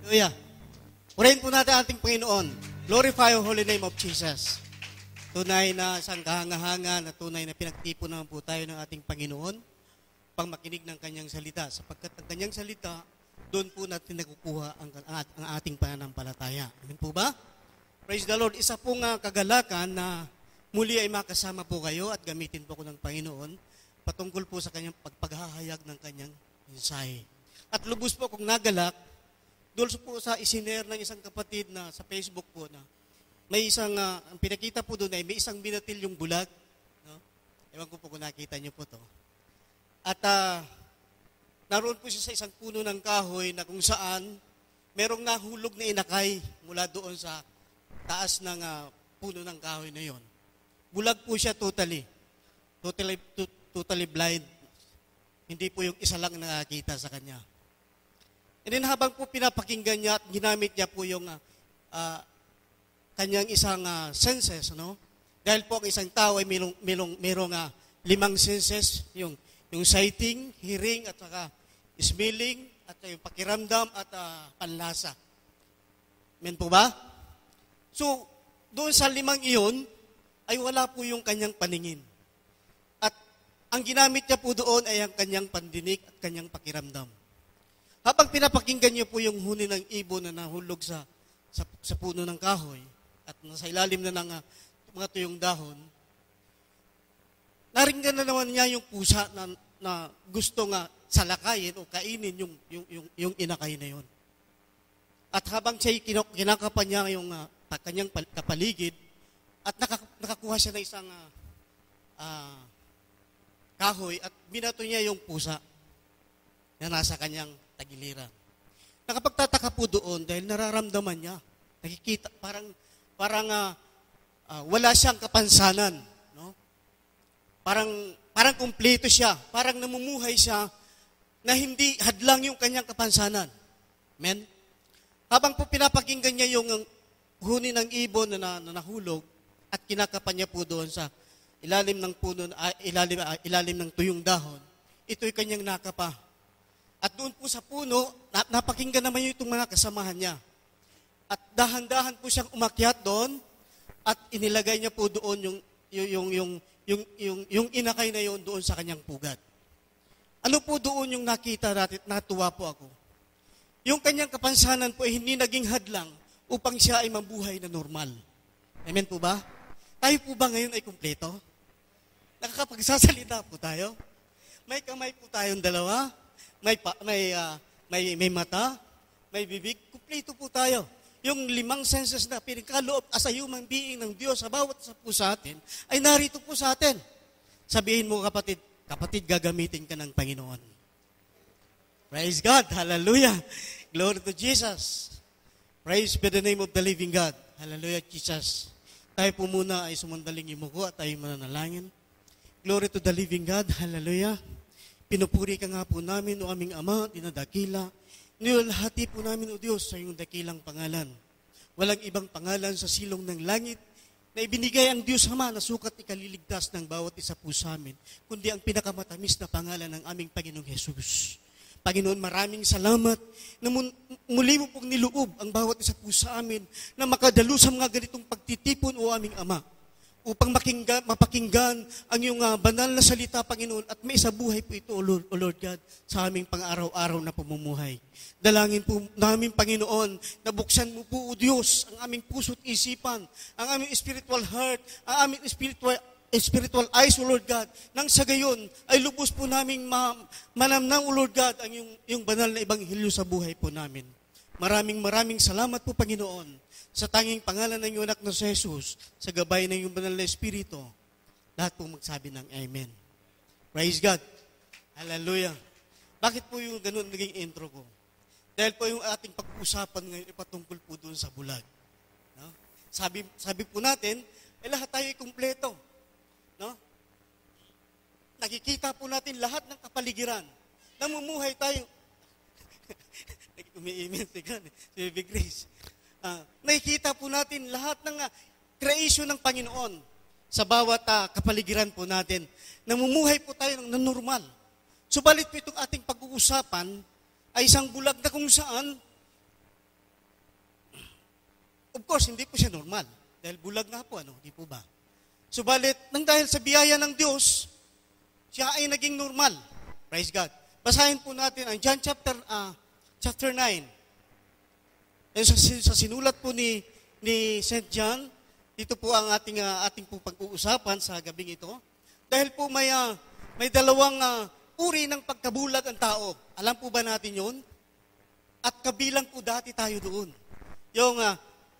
Hallelujah. Purihin po natin ating Panginoon. Glorify the holy name of Jesus. Tunay na isang kahanga-hanga na tunay na pinagtipon naman po tayo ng ating Panginoon pang makinig ng kanyang salita. Sapagkat ang kanyang salita, doon po natin nakukuha ang ating pananampalataya. Amen po ba? Praise the Lord. Isa pong kagalakan na muli ay makasama po kayo at gamitin po ko ng Panginoon patungkol po sa kanyang pagpaghahayag ng kanyang mensahe. At lubos po kung nagalak, doon po sa isinare ng isang kapatid na sa Facebook po na may isang, ang pinakita po doon ay may isang binatil yung bulag. No? Ewan ko po kung nakita niyo po to. At naroon po siya sa isang puno ng kahoy na kung saan merong nahulog na inakay mula doon sa taas ng puno ng kahoy na yon. Bulag po siya totally blind. Hindi po yung isa lang nakakita sa kanya. And then habang po pinapakinggan niya at ginamit niya po yung kanyang isang senses, no? Dahil po ang isang tao ay merong 5 senses, yung sighting, hearing, at saka smelling, at yung pakiramdam, at panlasa. Amen po ba? So, doon sa 5 iyon, ay wala po yung kanyang paningin. At ang ginamit niya po doon ay ang kanyang pandinig at kanyang pakiramdam. Habang pinapakinggan niyo po yung huni ng ibon na nahulog sa puno ng kahoy at nasa ilalim na ng mga tuyong dahon, naringgan na naman niya yung pusa na gusto nga salakayin o kainin yung inakay na yun. At habang siya kinakapan niya yung kanyang kapaligid at nakakuha siya ng isang kahoy at binato niya yung pusa na nasa kanyang tagiliran. Nakapagtataka po doon dahil nararamdaman niya, nakikita, parang wala siyang kapansanan. No? Parang kumpleto siya, parang namumuhay siya na hindi hadlang yung kanyang kapansanan. Amen? Habang po pinapakinggan niya yung huni ng ibon na nahulog at kinakapan niya po doon sa ilalim ng puno, ilalim ng tuyong dahon, ito'y kanyang nakapa. At doon po sa puno, napakinggan naman yung itong mga kasamahan niya. At dahan-dahan po siyang umakyat doon at inilagay niya po doon yung inakay na yun doon sa kanyang pugat. Ano po doon yung nakita natin, natuwa po ako? Yung kanyang kapansanan po ay hindi naging hadlang upang siya ay mabuhay na normal. Amen po ba? Tayo po ba ngayon ay kumpleto? Nakakapagsasalita po tayo? May kamay po tayong dalawa? May mata, may bibig, kumpleto po tayo. Yung 5 senses na pinagkaloob as a human being ng Diyos sa bawat isa po sa atin, ay narito po sa atin. Sabihin mo kapatid, gagamitin ka ng Panginoon. Praise God, hallelujah. Glory to Jesus. Praise be the name of the living God. Hallelujah, Jesus. Tayo po muna ay sumandaling imuko at tayo mananalangin. Glory to the living God, hallelujah. Pinupuri ka nga po namin, o aming Ama, dinadakila. Nilalahati po namin, o Diyos, sa iyong dakilang pangalan. Walang ibang pangalan sa silong ng langit na ibinigay ang Diyos Ama na sukat ikaliligtas ng bawat isa po sa amin, kundi ang pinakamatamis na pangalan ng aming Panginoong Jesus. Panginoon, maraming salamat na muli mo pong niloob ang bawat isa po sa amin na makadalo sa mga ganitong pagtitipon, o aming Ama, upang mapakinggan ang iyong banal na salita, Panginoon, at may isabuhay po ito, O Lord God, sa aming pang-araw-araw na pamumuhay. Dalangin po namin, Panginoon, na buksan mo po, O Diyos, ang aming puso't isipan, ang aming spiritual heart, ang aming spiritual eyes, O Lord God, nang sa gayon ay lubos po naming manamnang, O Lord God, ang yung banal na ebanghelyo sa buhay po namin. Maraming salamat po, Panginoon, sa tanging pangalan ng iyong anak na si Jesus, sa gabay ng iyong banal na Espiritu, lahat po magsabi ng Amen. Praise God. Hallelujah. Bakit po yung ganun naging intro ko? Dahil po yung ating pag-uusapan ngayon ipatungkol po doon sa bulag. No? Sabi po natin, lahat tayo ay kumpleto. No? Nakikita po natin lahat ng kapaligiran. Namumuhay tayo. Umiimin si Baby Grace. Nakikita po natin lahat ng creation ng Panginoon sa bawat kapaligiran po natin. Namumuhay po tayo ng normal. Subalit po itong ating pag-uusapan ay isang bulag na kung saan Of course, hindi po siya normal. Dahil bulag nga po, di po ba? Subalit, nang dahil sa biyaya ng Diyos, siya ay naging normal. Praise God. Basahin po natin ang John chapter 9. Sa sinulat po ni St. John, dito po ang ating po pag-uusapan sa gabing ito. Dahil po may dalawang uri ng pagkabulag ang tao. Alam po ba natin yun? At kabilang po dati tayo doon. Yung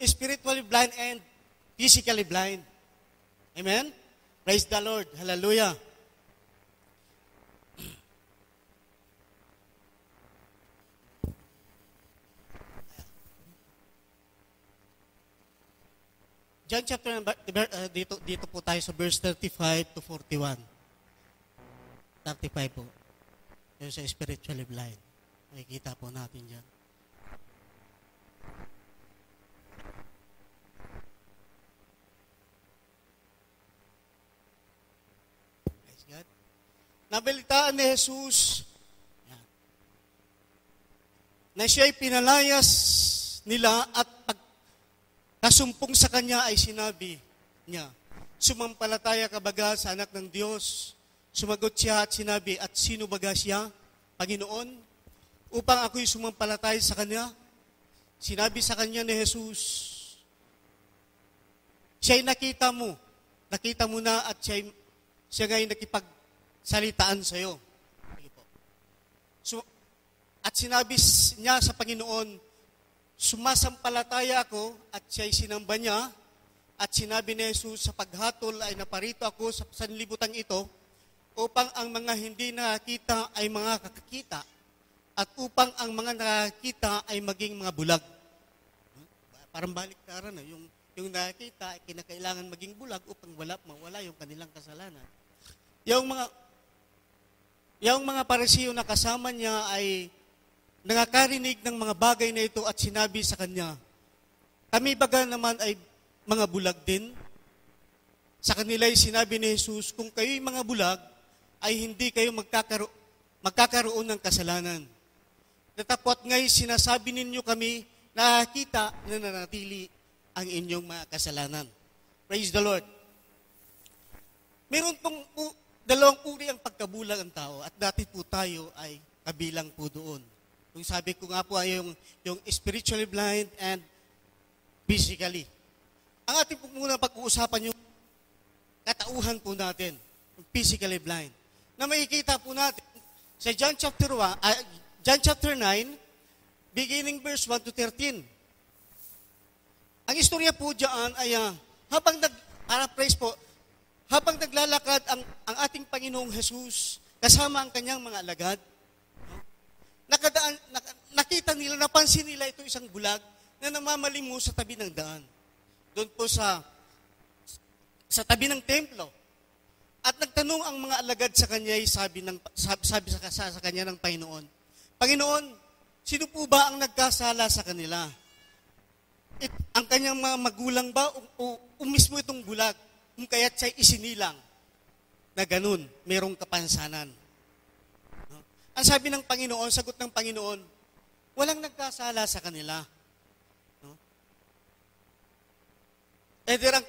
spiritually blind and physically blind. Amen? Praise the Lord. Hallelujah. John chapter, dito po tayo sa verse 35 to 41. 35 po. Yung sa spiritually blind. Makikita po natin dyan. Praise God. Nabalitaan ni Jesus na siya'y pinalayas nila at kasumpong sa kanya ay sinabi niya, sumampalataya ka baga sa anak ng Diyos? Sumagot siya at sinabi, at sino baga siya, Panginoon? Upang ako'y sumampalataya sa kanya. Sinabi sa kanya ni Jesus, siya'y nakita mo na at siya nga'y nakipagsalitaan sa iyo. At sinabi niya sa Panginoon, sumasampalataya ako at siya'y sinamba niya at sinabi ni Jesus, sa paghatol ay naparito ako sa sanlibutan ito upang ang mga hindi nakakita ay mga kakakita at upang ang mga nakakita ay maging mga bulag. Parang baliktaran, yung nakakita ay kinakailangan maging bulag upang mawala yung kanilang kasalanan. Yung mga Parisiyo na kasama niya ay nakakarinig ng mga bagay na ito at sinabi sa kanya, kami baga naman ay mga bulag din. Sa kanila ay sinabi ni Jesus, kung kayo'y mga bulag, ay hindi kayo magkakaroon ng kasalanan. Natapot nga'y sinasabi ninyo kami, nakakita na nanatili ang inyong mga kasalanan. Praise the Lord. Meron pong dalawang uri ang pagkabulag ang tao at dati po tayo ay kabilang po doon. Yung sabi ko nga po ay yung spiritually blind and physically. Ang ating po muna pag-uusapan yung katauhan po natin, yung physically blind. Na makikita po natin sa John chapter 9, beginning verse 1 to 13. Ang istorya po diyan ay habang naglalakad ang ating Panginoong Jesus kasama ang kanyang mga alagad, nakita nila, napansin nila ito isang bulag na namamalimos sa tabi ng daan. Doon po sa tabi ng templo. At nagtanong ang mga alagad sa kanya, sabi sa kanya ng Panginoon, Panginoon, sino po ba ang nagkasala sa kanila? Ang kanyang mga magulang ba o mismo itong bulag? Kung kaya't siya'y isinilang na ganun, merong kapansanan. Ang sabi ng Panginoon, sagot ng Panginoon, walang nagkasala sa kanila. Either ang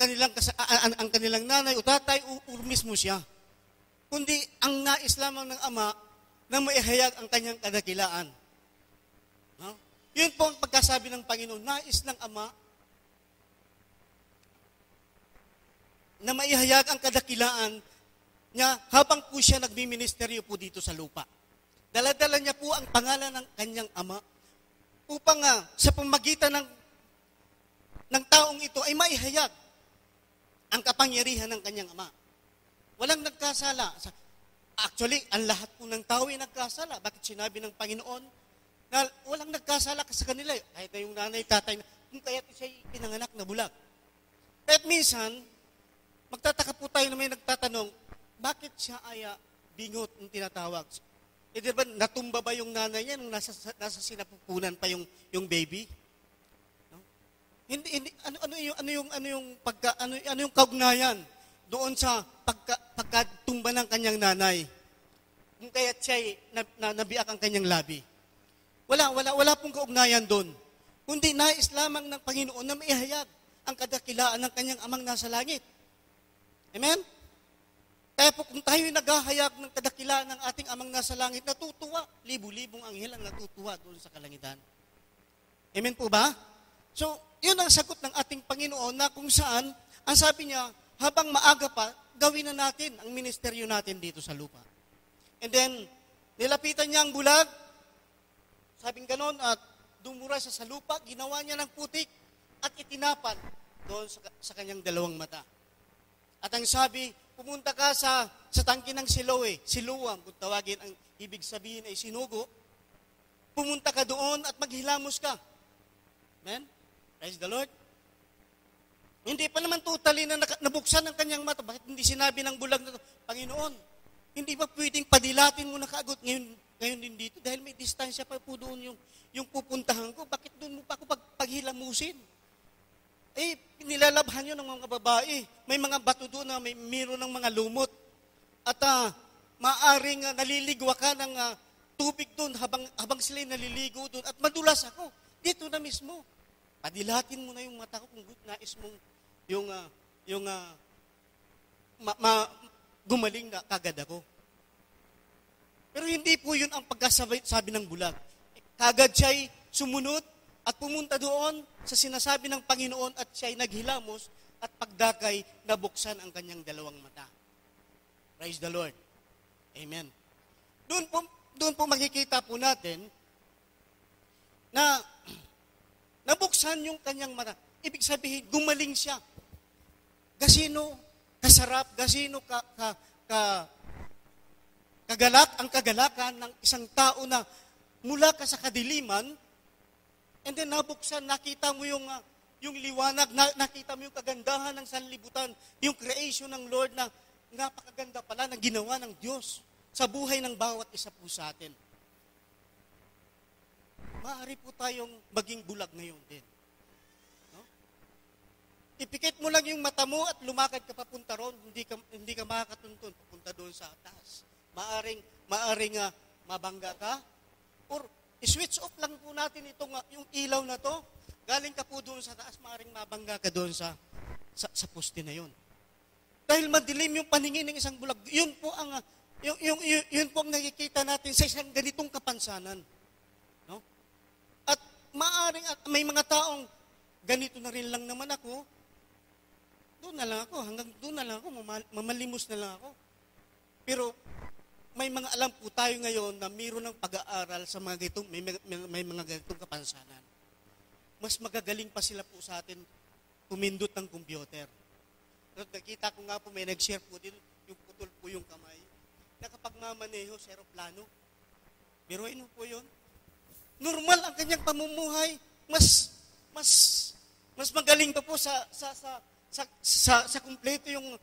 kanilang nanay o tatay o mismo siya. Kundi ang nais lamang ng Ama na maihayag ang kanyang kadakilaan. Yun po ang pagkasabi ng Panginoon, nais ng Ama na maihayag ang kadakilaan niya habang po siya nagmiministeryo po dito sa lupa. Daladala niya po ang pangalan ng kanyang Ama upang sa pamagitan ng taong ito ay maihayag ang kapangyarihan ng kanyang Ama. Walang nagkasala. Actually, ang lahat po ng tao ay nagkasala. Bakit sinabi ng Panginoon na walang nagkasala sa kanila? Kahit na yung nanay, tatay, kung kaya't siya'y pinanganak na bulag. At minsan, magtataka po tayo na may nagtatanong, bakit siya ay bingot ang tinatawag? Diba, natumba ba yung nanay niya nung nasa sinapupunan pa yung baby? No? Hindi ano yung kaugnayan doon sa pagkatumba ng kanyang nanay? Kung kaya't siya nabiak ang kanyang labi. Wala pong kaugnayan doon. kundi nais lamang ng Panginoon na maihayag ang kadakilaan ng kanyang amang nasa langit. Amen? Kaya po kung tayo'y naghahayag ng kadakilaan ng ating amang nasa langit, natutuwa. Libu-libong anghel ang natutuwa doon sa kalangitan. Amen po ba? So, yun ang sagot ng ating Panginoon na kung saan, ang sabi niya, habang maaga pa, gawin na natin ang ministeryo natin dito sa lupa. And then, nilapitan niya ang bulag, sabing ganon, at dumura siya sa lupa, ginawa niya ng putik, at itinapan doon sa kanyang dalawang mata. At ang sabi, pumunta ka sa tangke ng Siloe, Siluam, kung tawagin ang ibig sabihin ay sinugo, pumunta ka doon at maghilamos ka. Amen? Praise the Lord. Hindi pa naman totally na nabuksan ang kanyang mata. Bakit hindi sinabi ng bulag na to, Panginoon, hindi ba pwedeng padilatin mo na kaagad ngayon din dito? Dahil may distansya pa po doon yung pupuntahan ko. Bakit doon mo pa ako paghilamusin? Nilalabhan yun ng mga babae. May mga bato doon na mayroon ng mga lumot. At maaring naliligwa ka ng tubig doon habang sila'y naliligo doon. At madulas ako. Dito na mismo. Padilatin mo na yung mata ko kung nais mong gumaling na kagad ako. Pero hindi po yun ang pagkasabi ng bulag. Kagad siya'y sumunod at pumunta doon sa sinasabi ng Panginoon at siya'y naghilamos at pagdakay nabuksan ang kanyang dalawang mata. Praise the Lord. Amen. Doon po makikita po natin na nabuksan yung kanyang mata. Ibig sabihin, gumaling siya. Gasino kasarap, gasino kagalak ang kagalakan ng isang tao na mula ka sa kadiliman, and then nabuksan, nakita mo yung liwanag, nakita mo yung kagandahan ng sanlibutan, yung creation ng Lord na napakaganda pala na ginawa ng Diyos sa buhay ng bawat isa po sa atin. Maaari po tayong maging bulag ngayon din. No? Ipikit mo lang yung mata mo at lumakad ka papunta ron, hindi ka makakatuntun papunta doon sa taas. Maaring mabangga ka, or switch off lang po natin yung ilaw na to, galing ka po doon sa taas, maaring mabangga ka doon sa poste na yun. Dahil madilim yung paningin ng isang bulag, yun po ang nakikita natin sa isang ganitong kapansanan. No? At maaring may mga taong ganito na rin lang naman ako, doon na lang ako, mamalimos na lang ako. Pero may mga alam po tayo ngayon na mayroon ng pag-aaral sa mga ganitong, may mga ganitong kapansanan. Mas magagaling pa sila po sa atin pumindot ng computer. At nakita ko nga po, may nag-share po din, yung putol po yung kamay, na kapag mamaneho sa aeroplano, biruin mo po yun. Normal ang kanyang pamumuhay. Mas magaling pa po sa kumpleto yung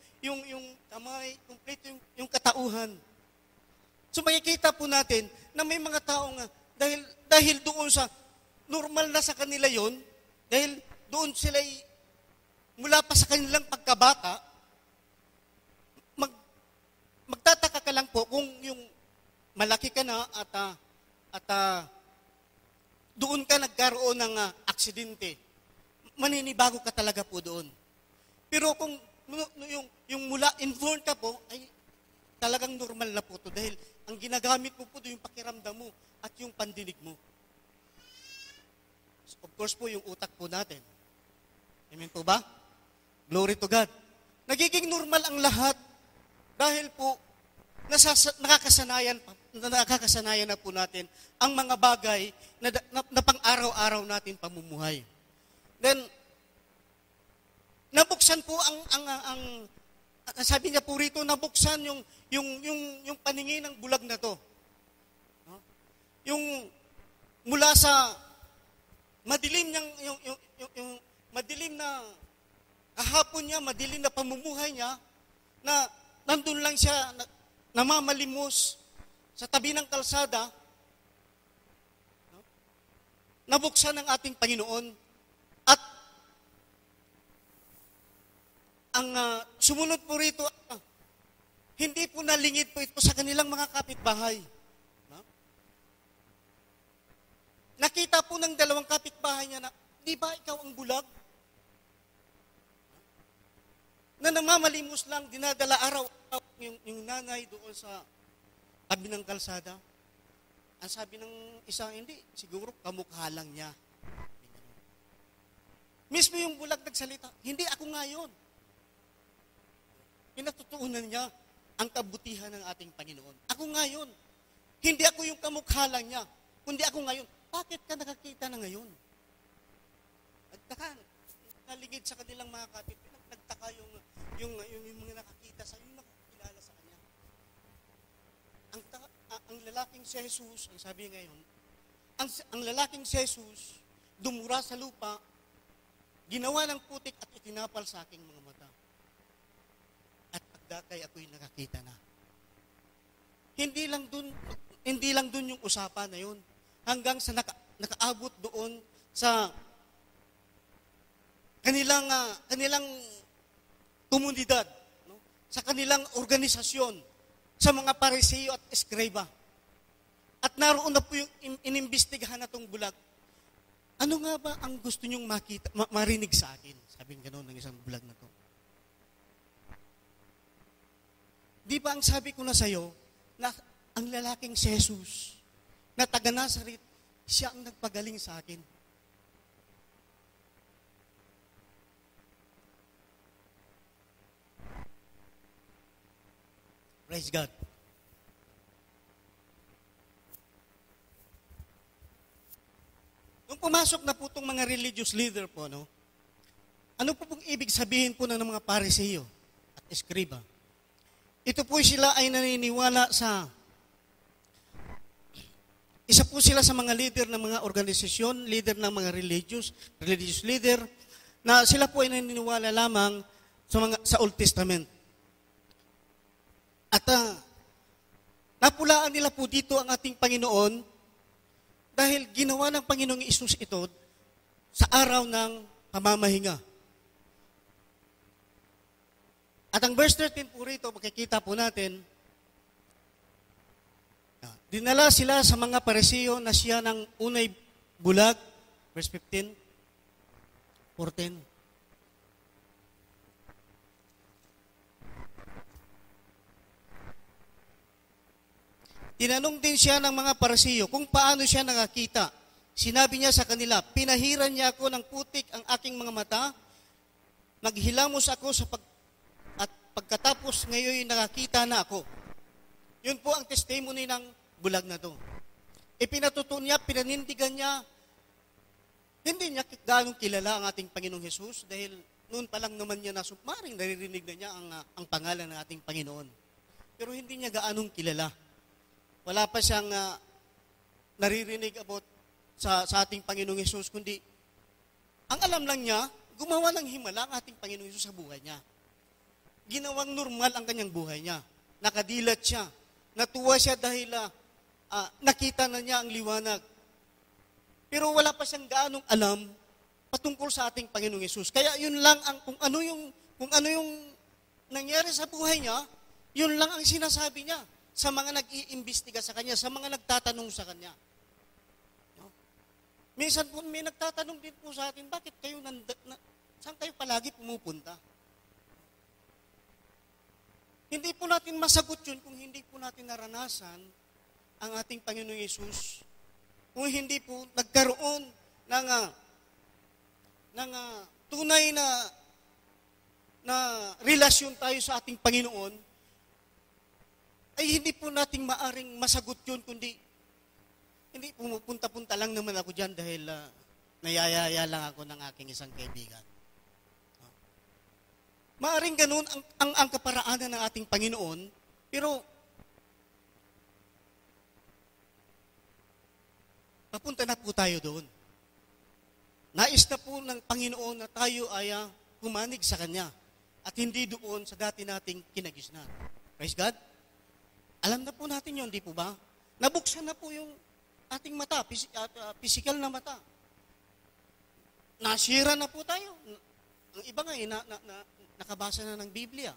kamay, kumpleto yung katauhan. So makikita po natin na may mga tao nga, dahil doon sa, normal na sa kanila yon, dahil doon sila mula pa sa kanilang pagkabata, magtataka ka lang po kung yung malaki ka na at doon ka nagkaroon ng aksidente, maninibago ka talaga po doon. Pero kung yung mula inborn ka po, ay talagang normal na po to dahil ang ginagamit mo po doon yung pakiramdam mo at yung pandinig mo. Of course po, yung utak po natin. Amen po ba? Glory to God. Nagiging normal ang lahat dahil po nakakasanayan na po natin ang mga bagay na pang-araw-araw natin pamumuhay. Then, nabuksan po ang sabi niya po rito, nabuksan yung paningin ng bulag na to. No? Yung mula sa madilim yung madilim na kahapon niya, madilim na pamumuhay niya, na nandun lang siya, namamalimos sa tabi ng kalsada, no? Nabuksan ng ating Panginoon at ang sumunod po rito, hindi po nalingid po ito sa kanilang mga kapitbahay. No? Nakita po ng dalawang kapitbahay bahay niya na, di ba ikaw ang bulag? Na namamalimos lang, dinadala araw yung nanay doon sa tabi ng kalsada. Ang sabi ng isa, hindi, siguro kamukha lang niya. Mismo yung bulag nagsalita, hindi ako nga yun. Pinatutuunan niya ang kabutihan ng ating Panginoon. Ako nga yun. Hindi ako yung kamukha lang niya, kundi ako ngayon. Bakit ka nakakita na ngayon? Nagtaka, naligid sa kanilang mga kapit, nagtaka yung mga nakakita sa yung nakakilala sa kanya. Ang lalaking si Jesus, ang sabi ngayon, ang lalaking si Jesus, dumura sa lupa, ginawa ng putik at itinapal sa aking mga mata. At pagdakay ako'y nakakita na. Hindi lang dun yung usapan na yun. Hanggang sa nakaabot doon sa kanilang komunidad, no? Sa kanilang organisasyon, sa mga Pariseo at Eskriba. At naroon na po yung inimbestigahan na itong bulag. Ano nga ba ang gusto nyong makita, marinig sa akin? Sabi ng gano'n ng isang bulag na to. Di ba ang sabi ko na sa'yo, na ang lalaking si Jesus, na taga Nazaret, siya ang nagpagaling sa akin. Praise God. Nung pumasok na po itong mga religious leader po, no? Ano po pong ibig sabihin po ng mga Pariseo at Eskriba? Ito po sila ay naniniwala sa isa po sila sa mga leader ng mga organisasyon, leader ng mga religious leader, na sila po ay naniniwala lamang sa Old Testament. At napulaan nila po dito ang ating Panginoon dahil ginawa ng Panginoong Isus ito sa araw ng pamamahinga. At ang verse 13 po rito, makikita po natin, dinala sila sa mga Pariseo na siya ng unay bulag, verse 15, 14. Tinanong din siya ng mga Pariseo kung paano siya nakakita. Sinabi niya sa kanila, pinahiran niya ako ng putik ang aking mga mata, naghilamos ako at pagkatapos ngayon nakakita na ako. Yun po ang testimony ng bulag na to. Ipinatuto niya, pinanindigan niya, hindi niya gaano kilala ang ating Panginoong Hesus dahil noon pa lang naman niya maring naririnig na niya ang pangalan ng ating Panginoon. Pero hindi niya gaanong kilala. Wala pa siyang naririnig about sa ating Panginoong Hesus, kundi ang alam lang niya, gumawa ng himala ang ating Panginoong Hesus sa buhay niya. Ginawang normal ang kanyang buhay niya. Nakadilat siya. Natuwa siya dahil nakita na niya ang liwanag. Pero wala pa siyang gaanong alam patungkol sa ating Panginoong Hesus. Kaya yun lang kung ano yung nangyari sa buhay niya, yun lang ang sinasabi niya sa mga nag-iimbestiga sa kanya, sa mga nagtatanong sa kanya. No? Minsan po may nagtatanong din po sa atin, bakit kayo saan kayo palagi pumupunta? Hindi po natin masagot yun kung hindi po natin naranasan ang ating Panginoong Hesus. Kung hindi po nagkaroon ng tunay na relasyon tayo sa ating Panginoon, ay hindi po nating maaring masagot yun, kundi hindi pumupunta-punta lang naman ako dyan dahil nayayaya lang ako ng aking isang kaibigan. Maaring ganun ang kaparaanan ng ating Panginoon, pero papunta na po tayo doon. Nais na po ng Panginoon na tayo ay humanig sa Kanya at hindi doon sa dati nating kinagisnan. Praise God? Alam na po natin yun, di po ba? Nabuksan na po yung ating mata, physical na mata. Nasira na po tayo. Ang iba nga, nakabasa na ng Biblia.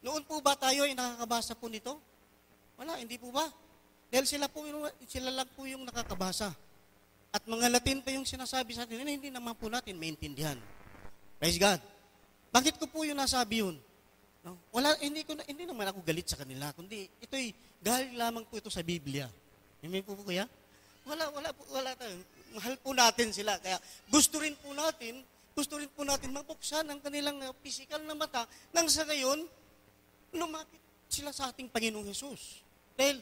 Noon po ba tayo ay nakakabasa po nito? Wala, hindi po ba? Dahil sila lang po yung nakakabasa. At mga Latin pa yung sinasabi sa atin, hindi naman po natin maintindihan. Praise God. Bakit ko po yung nasabi yun? No? Hindi naman ako galit sa kanila, kundi ito'y galing lamang po ito sa Biblia. Amen po kuya? Wala tayo. Mahal po natin sila. Kaya gusto rin po natin mabuksan ang kanilang physical na mata nang sa ngayon, lumapit sila sa ating Panginoong Hesus. Dahil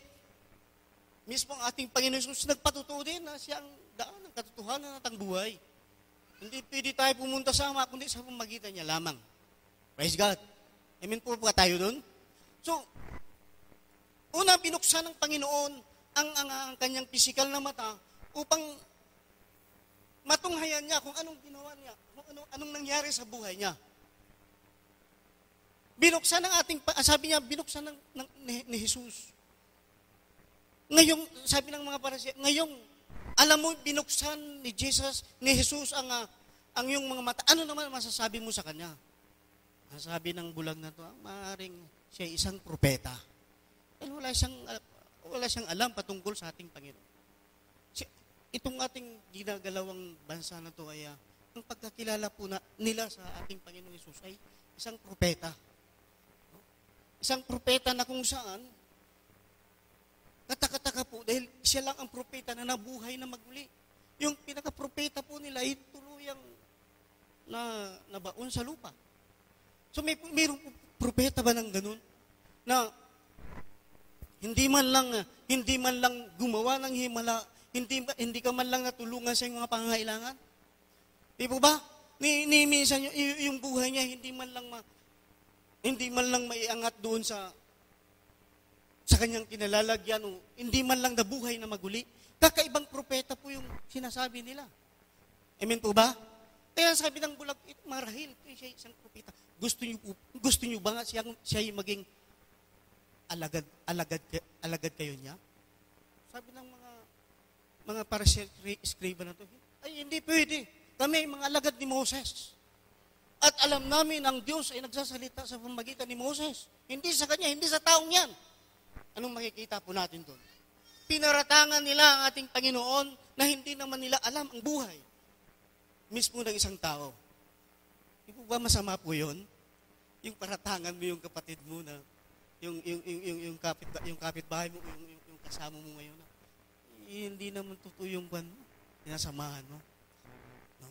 mismo ang ating Panginoong Hesus nagpatutuo din na siya ang daan ng katotohanan at ang buhay. Hindi pwede tayo pumunta sa Ama, kundi sa pamagitan niya lamang. Praise God. Amen po ba tayo doon? So, una, binuksan ng Panginoon ang kanyang physical na mata upang matunghayan niya kung anong ginawa niya, kung anong nangyari sa buhay niya. Binuksan ng sabi niya, binuksan ni Jesus. Ngayong, sabi ng mga Pariseo, ngayong, alam mo, binuksan ni Jesus ang iyong mga mata. Ano naman masasabi mo sa kanya? Ang sabi ng bulag na to, maaaring siya isang propeta. Dahil wala siyang alam patungkol sa ating Panginoon. Itong ating ginagalawang bansa na to ay ang pagkakilala po nila sa ating Panginoon Hesus ay isang propeta. Isang propeta na kung saan kataka-taka po dahil siya lang ang propeta na nabuhay na maguli. Yung pinaka-propeta po nila ay tuluyang nabaon sa lupa. So mayroong propeta ba ng ganun? Na hindi man lang gumawa ng himala, hindi ka man lang natulungan sa iyong mga pangangailangan. Di po ba? Minsan yung buhay niya hindi man lang maiangat doon sa kanyang kinalalagyan o hindi man lang nabuhay na maguli. Kakaibang propeta po yung sinasabi nila. Amen po ba? Kaya sabi ng bulag, marahil siya isang propeta. Gusto niyo ba nga siya yung maging alagad kayo niya? Sabi ng mga Pariseo escriba na to, ay hindi pwede. Kami ay mga alagad ni Moses. At alam namin ang Diyos ay nagsasalita sa pamamagitan ni Moses. Hindi sa kanya, hindi sa taong yan. Anong makikita po natin doon? Pinaratangan nila ang ating Panginoon na hindi naman nila alam ang buhay mismo ng isang tao. Hindi po ba masama po yun? Yung paratangan mo yung kapatid mo na yung kapitbahay mo, yung kasama mo ngayon. Hindi naman totoo yung buwan mo. Sinasamahan mo. No?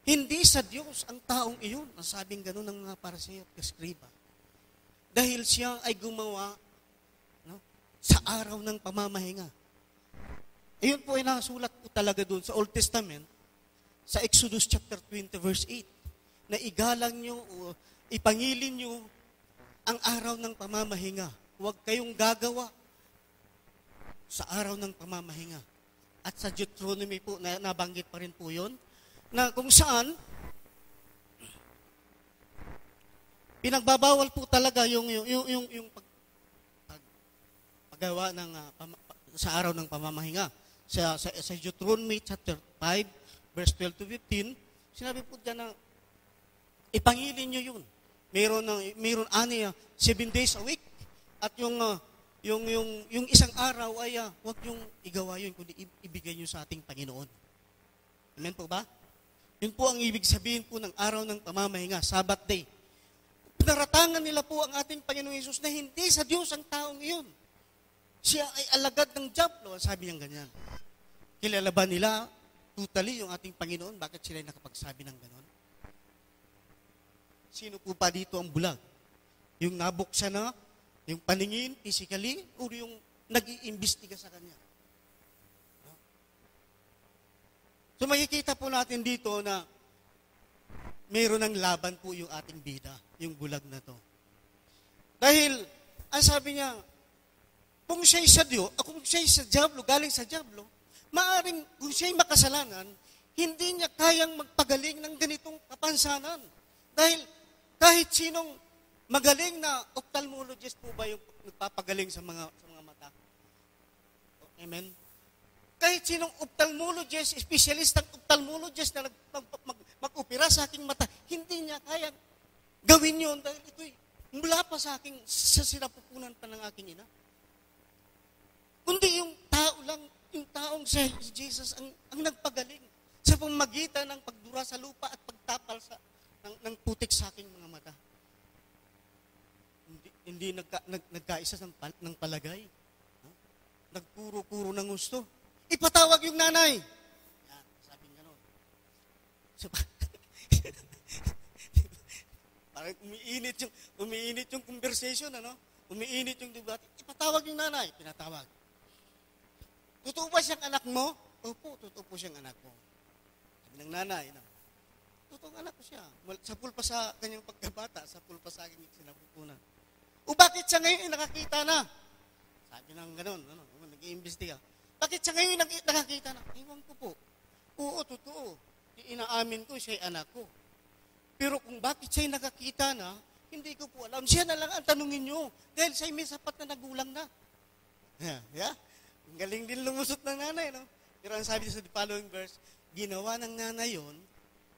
Hindi sa Diyos ang taong iyon. Ang sabing gano'n ng mga Pariseo at Eskriba. Dahil siya ay gumawa sa araw ng pamamahinga. Ayun po ay nasulat po talaga doon sa Old Testament, sa Exodus chapter 20 verse 8, na igalang nyo o ipangilin nyo ang araw ng pamamahinga. Huwag kayong gagawa sa araw ng pamamahinga. At sa Deuteronomy po, nabanggit pa rin po yun, na kung saan, pinagbabawal po talaga yung paggawa ng sa araw ng pamamahinga. Sa Deuteronomy chapter 5 verse 12 to 15, sinabi po diyan na ipangilin niyo yun. Mayroon 7 days a week at yung isang araw ay huwag yung igawa yun kundi ibigay niyo sa ating Panginoon. Amen po ba? Yun po ang ibig sabihin po ng araw ng pamamahinga, Sabbath day. Pinaratangan nila po ang ating Panginoong Hesus na hindi sa Diyos ang taong iyon. Siya ay alagad ng diablo, sabi niyang ganyan. Kilala ba nila totally yung ating Panginoon? Bakit sila nakapagsabi ng ganon? Sino po pa dito ang bulag? Yung nabuksan na, yung paningin, physically, o yung nag-iimbestiga sa kanya? So makikita po natin dito na mayroon ng laban po yung ating bida, yung bulag na to. Dahil, ang sabi niya, kung siya'y sa Diyos, kung siya'y sa diablo, galing sa diablo, maaring kung siya'y makasalanan, hindi niya kayang magpagaling ng ganitong kapansanan. Dahil kahit sinong magaling na ophthalmologist po ba yung nagpapagaling sa mga mata? Amen? Kahit sinong ophthalmologist, specialist ng ophthalmologist na mag-opera sa aking mata, hindi niya kaya gawin yun dahil ito'y mula pa sa sinapupunan pa ng aking ina. Kundi yung tao lang yung taong si Jesus ang nagpagaling sa pamamagitan ng pagdura sa lupa at pagtapal ng putik sa aking mga mata. Hindi nagkaisa ng palagay. Nagpuro-puro ng gusto. Ipatawag yung nanay. Yan, sabi nga nun. So, parang umiinit yung conversation, ano? Umiinit yung debate. Ipatawag yung nanay. Pinatawag. Totoo ba siyang anak mo? Opo, totoo po siyang anak mo. Sabi ng nanay, no? Totoong anak ko siya. Sapul pa sa kanyang pagkabata, sapul pa sa aking sinapupunan. O bakit siya ngayon nakakita na? Sabi ng gano'n, ano? Nag-iimbestiga. Bakit siya ngayon nakakita na? Iwan ko po. Oo, totoo. Inaamin ko siya'y anak ko. Pero kung bakit siya'y nakakita na, hindi ko po alam. Siya na lang ang tanungin nyo. Dahil siya'y may sapat na nagulang na. Yeah? Ang galing din lumusot ng nanay, no? Pero ang sabi sa following verse, ginawa ng nanay yon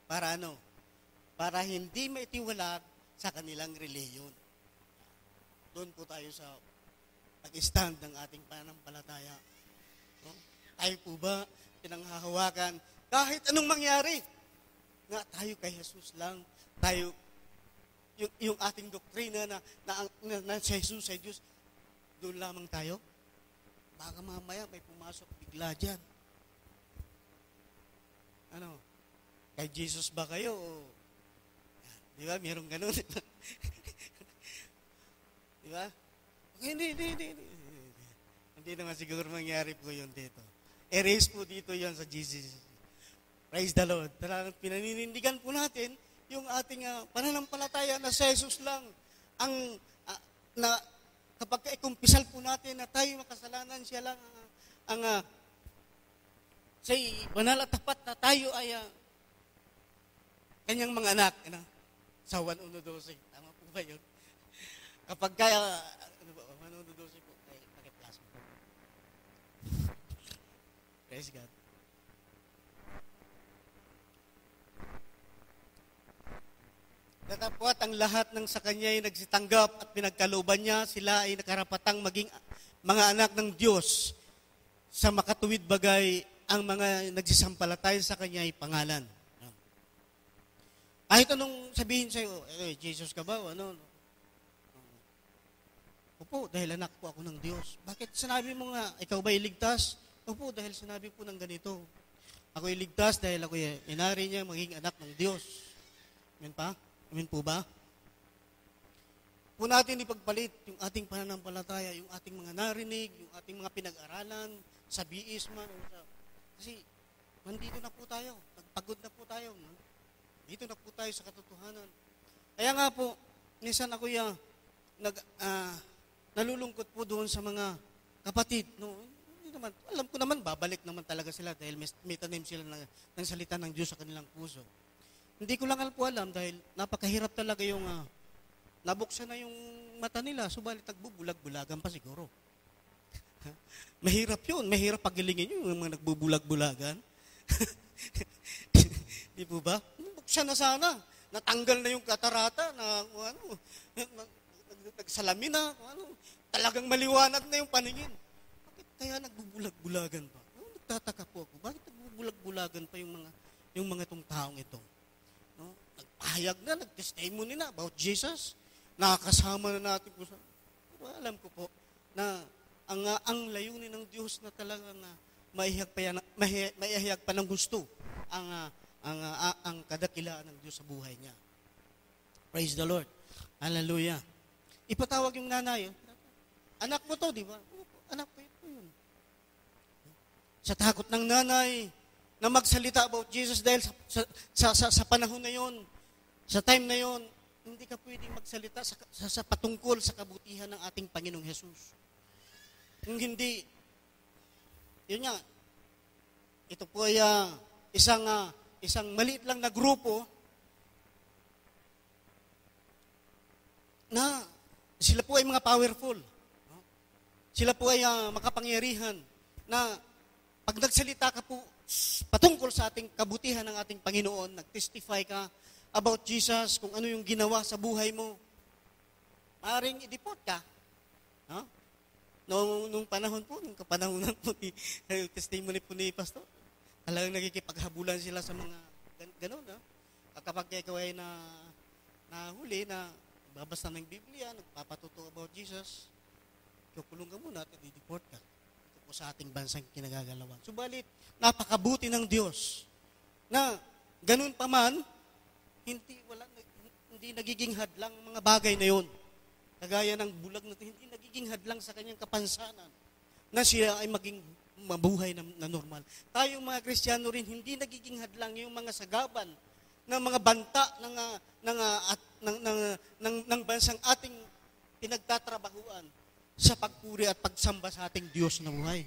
para ano? Para hindi maitiwalag sa kanilang reliyon. Doon po tayo sa pag-stand ng ating pananampalataya. No? Tayo po ba pinanghahawakan kahit anong mangyari? Nga tayo kay Jesus lang. Tayo, yung ating doktrina na si Jesus ay Diyos, doon lamang tayo. Baka mamaya may pumasok bigla dyan. Ano? Kay Jesus ba kayo? Di ba? Mayroong ganun. Di ba? Hindi. Hindi naman siguro mangyari po yun dito. Erase po dito yun sa Jesus. Praise the Lord. Talagang pinaninindigan po natin yung ating pananampalataya na si Jesus lang ang na kapag ikumpisal po natin na tayo makasalanan, siya lang ang say banal at tapat na tayo ay kanyang mga anak. Ano? Sa 1:12. Tama po ba yun? Kapag kaya, 1:12 po, pakiplas mo po. Praise God. Datapwat ang lahat ng sa kanya ay nagsitanggap at pinagkalooban niya, sila ay nakarapatang maging mga anak ng Diyos. Sa makatuwid bagay, ang mga nagsisampalataya sa kanya ay pangalan. Kahit anong sabihin sa'yo, Jesus ka ba? Ano? Opo, dahil anak po ako ng Diyos. Bakit sinabi mo nga, ikaw ba iligtas? Opo, dahil sinabi po ng ganito. Ako iligtas dahil ako inari niya maging anak ng Diyos. Amen pa? Amen po ba? Po natin ipagpalit yung ating pananampalataya, yung ating mga narinig, yung ating mga pinag-aralan, sa BS man. Kasi, nandito na po tayo. Nagpagod na po tayo. No? Dito na po tayo sa katotohanan. Kaya nga po, minsan ako nalulungkot po doon sa mga kapatid. No? Hindi naman, alam ko naman, babalik naman talaga sila dahil may tanim sila ng salita ng Diyos sa kanilang puso. Hindi ko lang po alam dahil napakahirap talaga yung nabuksan na yung mata nila, subalit nagbubulag-bulagan pa siguro. Mahirap yun. Mahirap pagilingin yun, yung mga nagbubulag-bulagan. Di po ba? Buksan na sana. Natanggal na yung katarata na nagsalamin na. Talagang maliwanag na yung paningin. Bakit kaya nagbubulag-bulagan pa? Nagtataka po ako. Bakit nagbubulag-bulagan pa yung mga itong taong ito? No? Nagpahayag na, nag-testimony na about Jesus. Nakakasama na natin po sa... Pero alam ko po na ang layunin ng Diyos na talagang maihayag pa ng gusto ang kadakilaan ng Diyos sa buhay niya. Praise the Lord. Hallelujah. Ipatawag yung nanay. Anak mo to, di ba? Anak ko yun. Sa takot ng nanay, na magsalita about Jesus dahil sa panahon na yon, sa time na yon, hindi ka pwedeng magsalita sa patungkol sa kabutihan ng ating Panginoong Jesus. Kung hindi, yun nga, ito po ay isang maliit lang na grupo na sila po ay mga powerful. Sila po ay makapangyarihan na pag nagsalita ka po patungkol sa ating kabutihan ng ating Panginoon, nag-testify ka about Jesus, kung ano yung ginawa sa buhay mo, maaaring i-deport ka. nung panahon po, nung kapanahonan po ni testimony po ni Pastor, talagang nakikipaghabulan sila sa mga gano'n. Kapag ikaw ay nahuli na babasa ng Biblia, nagpapatuto about Jesus, kukulong ka muna at i-deport ka. Ito po sa ating bansang kinagagalawan. Subalit, napakabuti ng Diyos na ganun pa man, hindi nagiging hadlang ang mga bagay na yon. Kagaya ng bulag na hindi nagiging hadlang sa kanyang kapansanan na siya ay maging mabuhay na normal. Tayong mga Kristiyano rin, hindi nagiging hadlang yung mga sagaban ng mga banta ng bansang ating pinagtatrabahuan sa pagpuri at pagsamba sa ating Diyos na buhay.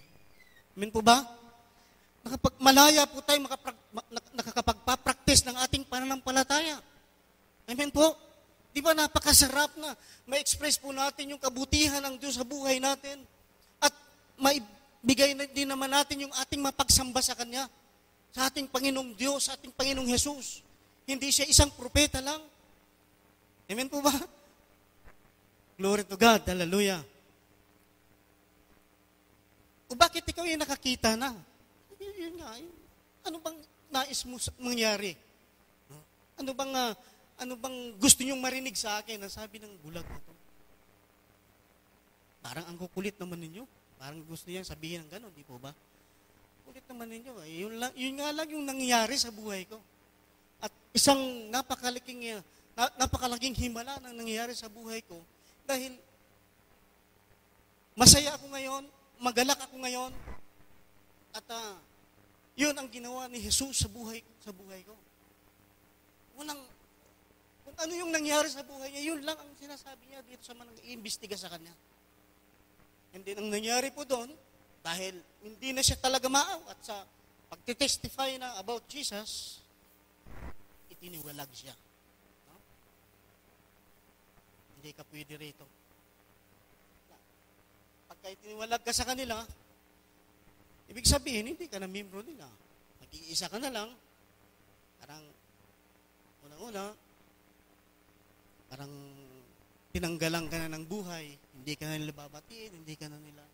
Amen po ba? Malaya po tayo nakakapagpa-practice ng ating pananampalataya. Amen po? Di ba napakasarap na ma-express po natin yung kabutihan ng Diyos sa buhay natin at maibigay din naman natin yung ating mapagsamba sa Kanya, sa ating Panginoong Diyos, sa ating Panginoong Jesus. Hindi siya isang propeta lang. Amen po ba? Glory to God. Hallelujah. O bakit ikaw yung nakakita na? Yun nga. Ano bang nais mo mangyari? Ano bang gusto niyong marinig sa akin? Ang sabi ng bulag na to. Parang ang kukulit naman ninyo. Parang gusto niya sabihin ng gano'n, di po ba? Kulit naman ninyo. Yun nga lang yung nangyayari sa buhay ko. At isang napakalaking himala na nangyayari sa buhay ko dahil masaya ako ngayon, magalak ako ngayon, at yun ang ginawa ni Jesus sa buhay ko. Kung ano yung nangyari sa buhay niya, yun lang ang sinasabi niya dito sa mga iimbestiga sa kanya. And then ang nangyari po doon, dahil hindi na siya talaga maaw at sa pagtitestify na about Jesus, itiniwalag siya. No? Hindi ka pwede rito. Pagka itiniwalag ka sa kanila, ibig sabihin, hindi ka na membro nila. Mag-iisa ka na lang, parang unang-una, parang tinanggalan ka na ng buhay, hindi ka na nila babatiin, hindi ka na nila.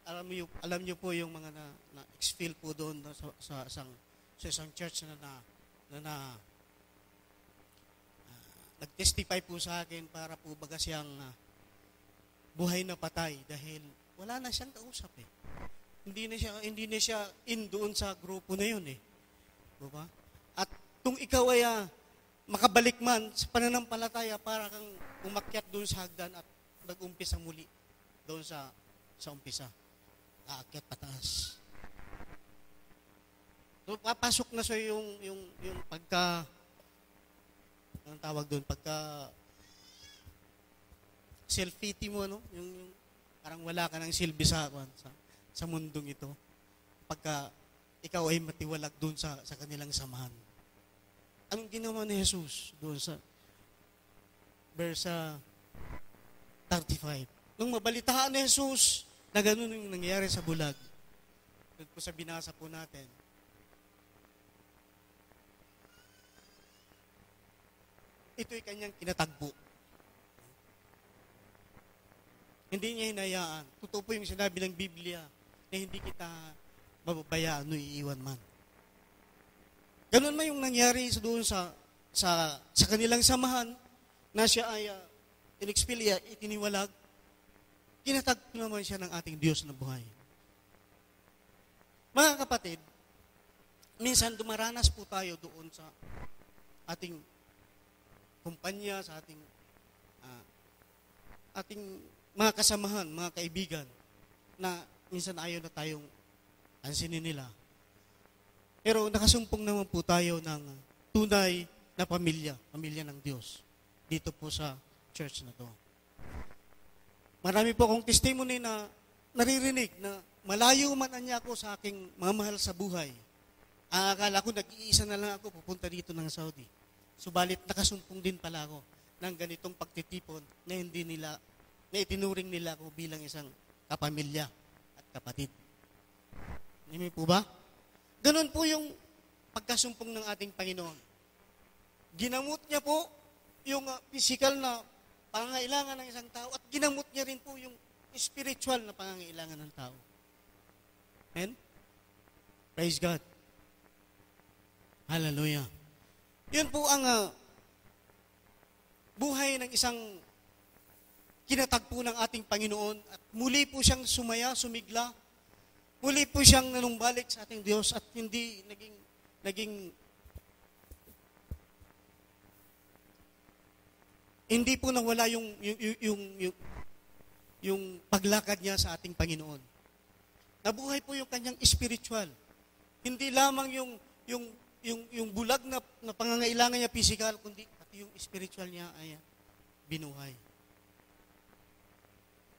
Alam niyo po yung mga na-expel po doon sa isang church na nag-testify po sa akin para po baga siyang buhay na patay dahil wala na siyang kausap eh. Hindi na siya in doon sa grupo na yun eh. Diba? At kung ikaw ay makabalik man sa pananampalataya para kang umakyat doon sa hagdan at nag-umpisa muli doon sa umpisa. Aakyat pataas. So, papasok na sa yung pagka anong tawag doon? Pagka self-pity mo, no? Yung parang wala ka ng silbi sa mundong ito. Pagka ikaw ay matiwalag doon sa kanilang samahan. Anong ginawa ni Jesus doon sa verse 35? Nung mabalitaan ni Jesus na gano'n yung nangyayari sa bulag, doon po sa binasa po natin, ito'y kanyang kinatagpo. Hindi niya hinayaan. Totoo po yung sinabi ng Biblia na hindi kita mababayaan o iiwan man. Ganun man yung nangyari doon sa kanilang samahan na siya ay inexpilya, itiniwalag, kinatagpo naman siya ng ating Diyos na buhay. Mga kapatid, minsan dumaranas po tayo doon sa ating kumpanya, sa ating mga kasamahan, mga kaibigan, na minsan ayaw na tayong pansinin nila. Pero nakasumpong naman po tayo ng tunay na pamilya ng Diyos, dito po sa church na to. Marami po akong testimony na naririnig na malayo man niya ako sa aking mga mahal sa buhay. Ang akala ko nag-iisa na lang ako pupunta dito ng Saudi. Subalit nakasumpong din pala ako ng ganitong pagtitipon na na itinuring nila ako bilang isang kapamilya at kapatid. Hindi po ba? Ganun po yung pagkasumpong ng ating Panginoon. Ginamot niya po yung physical na pangangailangan ng isang tao at ginamot niya rin po yung spiritual na pangangailangan ng tao. Amen? Praise God. Hallelujah. Yun po ang buhay ng isang kinatagpo ng ating Panginoon at muli po siyang sumaya, sumigla. Muli po siyang nanumbalik sa ating Diyos at hindi hindi po nawala yung paglakad niya sa ating Panginoon. Nabuhay po yung kanyang spiritual. Hindi lamang yung bulag na pangangailangan niya physical, kundi pati yung spiritual niya ay binuhay.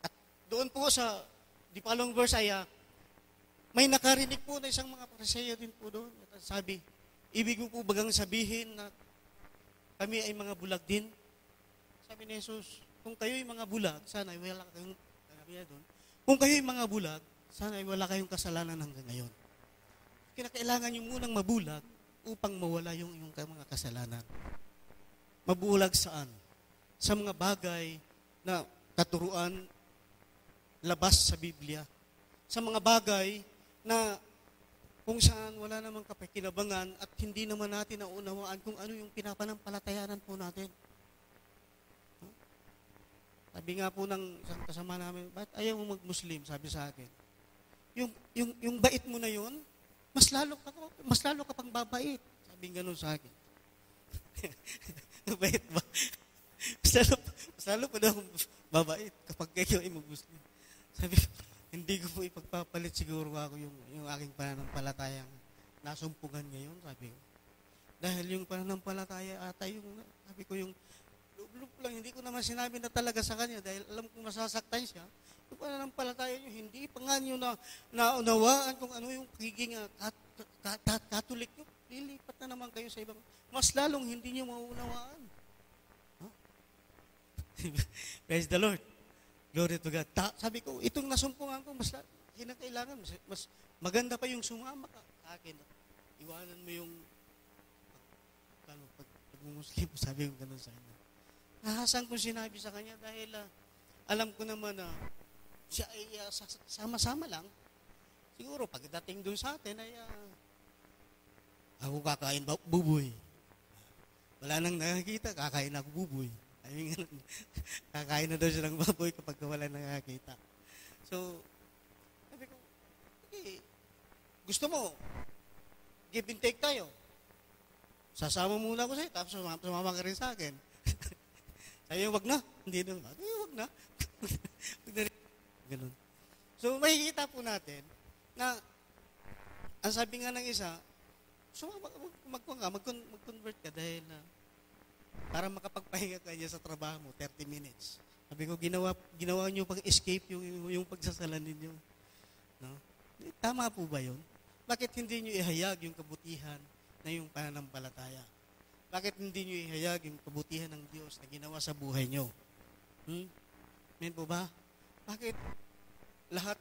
At doon po sa di palong verse ay may nakarinig po na isang mga Pariseo din po doon. At sabi, ibig mo po bagang sabihin na kami ay mga bulag din? Sabi ni Jesus, kung kayo'y mga bulag, sana ay wala kayong, kung kayo'y mga bulag, sana ay wala kayong kasalanan hanggang ngayon. Kinakailangan nyo munang mabulag upang mawala yung mga kasalanan. Mabulag saan? Sa mga bagay na katuruan labas sa Biblia. Sa mga bagay na kung saan wala namang kapakinabangan at hindi naman natin naunawaan kung ano yung pinapanampalatayanan po natin. Sabi nga po ng isang kasama namin, ba't ayaw mo mag-Muslim? Sabi sa akin. Yung bait mo na yun, mas lalo ka pang babait. Sabi nga nun sa akin. Bait ba? Mas lalo pa daw akong babait kapag kayo ay mag-Muslim. Sabi, hindi ko po ipagpapalit siguro ako yung aking pananampalatayang nasumpungan ngayon, sabi ko. Dahil yung pananampalataya ata sabi ko yung loob lang, hindi ko naman sinabi na talaga sa kanya dahil alam kong masasaktan siya. Yung pananampalataya nyo, hindi pa nga nyo naunawaan kung ano yung kagiging Katolik nyo. Lilipat na naman kayo sa ibang, mas lalong hindi nyo maunawaan. Huh? Praise the Lord. Glory to God. Sabi ko, itong nasumpungan ko, mas kinakailangan, mas maganda pa yung sumama ka sa akin. Iwanan mo yung pag-Muslim, sabi ko ganun sa kanya. Nahasan ko sinabi sa kanya dahil alam ko naman na siya ay sama-sama lang. Siguro pagdating doon sa atin ay ako kakain buboy. Wala nang nakakita, kakain ako buboy. I mean, kakain na daw siya ng baboy kapag wala nang nakakita. So, sabi ko, okay, gusto mo, give and take tayo. Sasama muna ako sa'yo, tapos sumama ka rin sa akin. Sabi, wag na. Hindi na. Wag na. Ganun. So, makikita po natin na ang sabi nga ng isa, mag-convert ka dahil para makapagpahinga ka niya sa trabaho mo, 30 minutes. Sabi ko, ginawa niyo pang escape yung pagsasalan ninyo. No? Tama po ba yun? Bakit hindi niyo ihayag yung kabutihan na yung pananampalataya? Bakit hindi niyo ihayag yung kabutihan ng Diyos na ginawa sa buhay niyo? Amen po ba? Bakit lahat